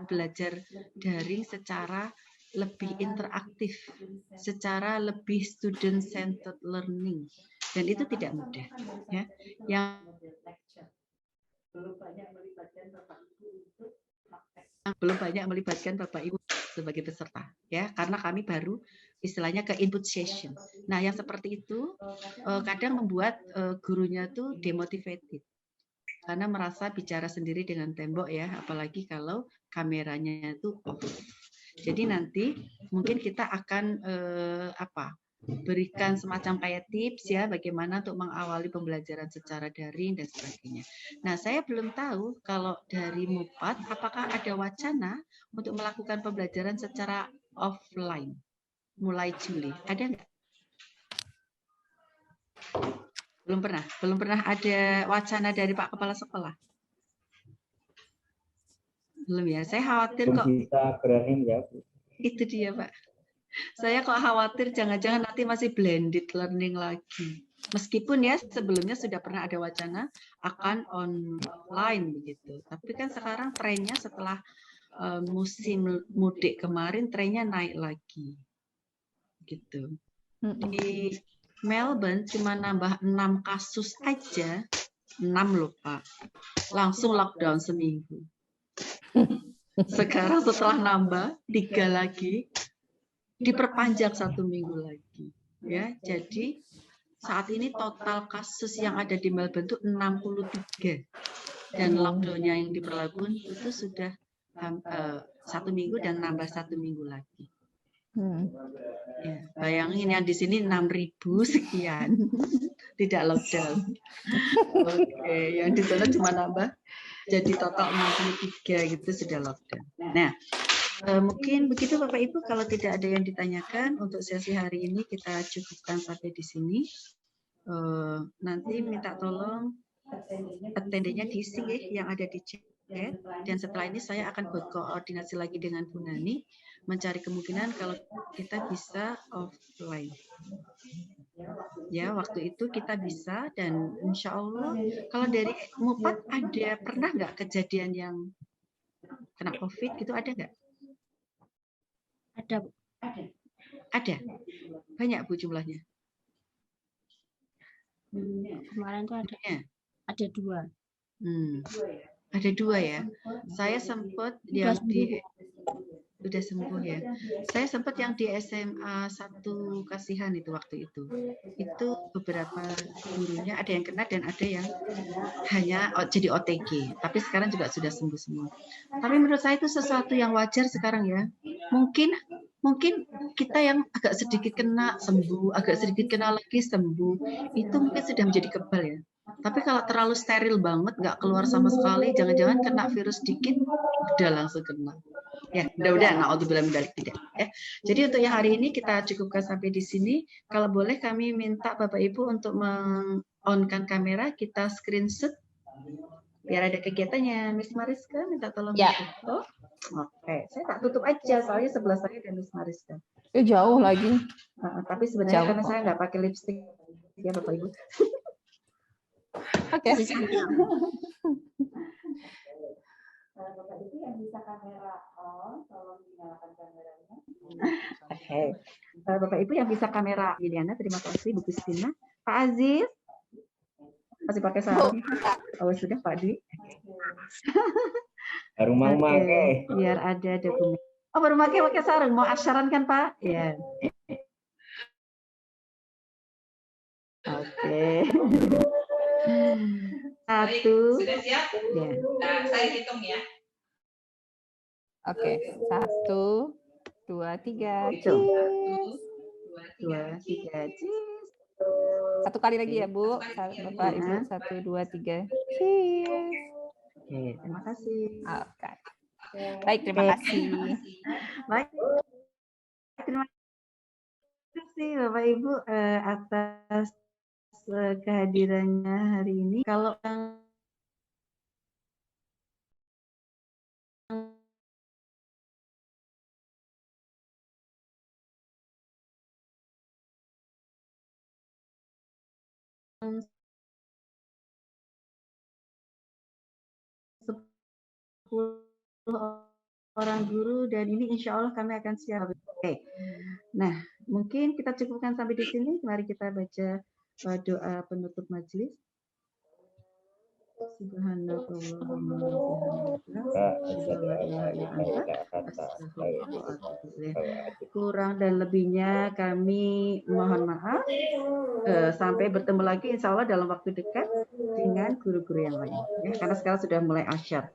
belajar daring secara lebih interaktif, secara lebih student-centered learning. Dan itu tidak mudah. Ya. Yang belum banyak melibatkan Bapak Ibu sebagai peserta, ya, karena kami baru istilahnya ke input session. Nah, yang seperti itu kadang membuat gurunya tuh demotivated karena merasa bicara sendiri dengan tembok, ya, apalagi kalau kameranya itu off. Jadi nanti mungkin kita akan berikan semacam kayak tips, ya, bagaimana untuk mengawali pembelajaran secara daring dan sebagainya. Nah, saya belum tahu kalau dari Mupat apakah ada wacana untuk melakukan pembelajaran secara offline mulai Juli. Ada nggak? Belum pernah ada wacana dari Pak Kepala Sekolah. Belum, ya. Saya khawatir kok. Bisa berani ya, Bu. Itu dia, Pak. Saya kok khawatir jangan-jangan nanti masih blended learning lagi. Meskipun ya sebelumnya sudah pernah ada wacana akan online begitu. Tapi kan sekarang trennya setelah musim mudik kemarin trennya naik lagi. Gitu. Di Melbourne cuma nambah 6 kasus aja. 6 loh, Pak. Langsung lockdown seminggu. Sekarang setelah nambah 3 lagi, diperpanjang 1 minggu lagi, ya. Jadi saat ini total kasus yang ada di Melbourne itu 63 dan lockdown-nya yang diberlakukan itu sudah 1 minggu dan nambah 1 minggu lagi. Ya, bayangin yang di sini 6.000 sekian tidak lockdown. Oke, yang di sana cuma nambah jadi total 63 gitu sudah lockdown. Nah, Mungkin begitu Bapak Ibu, kalau tidak ada yang ditanyakan untuk sesi hari ini kita cukupkan sampai di sini. Nanti minta tolong attendennya diisi yang ada di chat, dan setelah ini saya akan berkoordinasi lagi dengan Bu Nani mencari kemungkinan kalau kita bisa offline. Ya, waktu itu kita bisa, dan insya Allah kalau dari Mupat ada pernah nggak kejadian yang kena COVID gitu, ada nggak? Ada. Ada. Banyak Bu jumlahnya. Kemarin tuh ada. Ya. Ada 2. Ada 2 ya. Saya sempat yang di udah sembuh ya. Saya sempat yang di SMA 1 Kasihan itu waktu itu. Itu beberapa gurunya ada yang kena dan ada yang hanya jadi OTG. Tapi sekarang juga sudah sembuh semua. Tapi menurut saya itu sesuatu yang wajar sekarang ya. Mungkin kita yang agak sedikit kena sembuh, agak sedikit kena lagi sembuh, itu mungkin sudah menjadi kebal ya. Tapi kalau terlalu steril banget, nggak keluar sama sekali, jangan-jangan kena virus dikit, udah langsung kena. Ya, mudah-mudahan naudzubillah min dzalik tidak. Ya. Jadi untuk yang hari ini kita cukupkan sampai di sini. Kalau boleh kami minta Bapak Ibu untuk meng-on-kan kamera, kita screenshot biar ada kegiatannya. Miss Mariska minta tolong foto. Oke, saya tak tutup aja soalnya sebelah saya ada Miss Mariska. Jauh lagi. Tapi sebenarnya karena saya nggak pakai lipstick ya Bapak Ibu. Oke. Bapak Ibu yang bisa kamera on, tolong dinyalakan kameranya. Oke. Bapak Ibu yang bisa kamera Liliana, terima kasih Bu Kristina. Pak Aziz, masih pakai sarung? Oh sudah Pak Dwi. Baru mau pakai. Biar ada dokumen. Oh baru pakai sarung, mau asyaran kan Pak? Ya. Oke. 1. Sudah siap? Ya. Nah, saya hitung ya. Oke, 1, 2, 3. 1, 2, 3. Cheers. Satu kali lagi ya Bu. Bapak Ibu 1, 2, 3. Cheers. Oke, terima kasih. Oke. Baik, terima kasih. Baik. Terima kasih Bapak Ibu atas kehadirannya hari ini. Kalau yang orang guru dan ini insya Allah kami akan siap. Oke. Nah, mungkin kita cukupkan sampai di sini. Mari kita baca doa penutup majelis. Kurang dan lebihnya kami mohon maaf. Sampai bertemu lagi insya Allah dalam waktu dekat dengan guru-guru yang lain. Ya, karena sekarang sudah mulai asyar.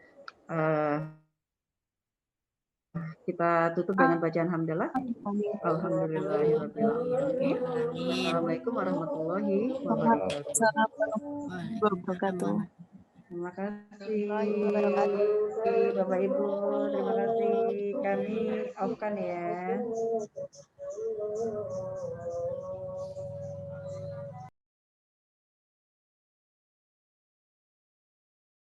Kita tutup dengan bacaan hamdalah. Alhamdulillahirrahmanirrahim. Assalamualaikum warahmatullahi wabarakatuh. Terima kasih Bapak Ibu, terima kasih. Kami off-kan ya.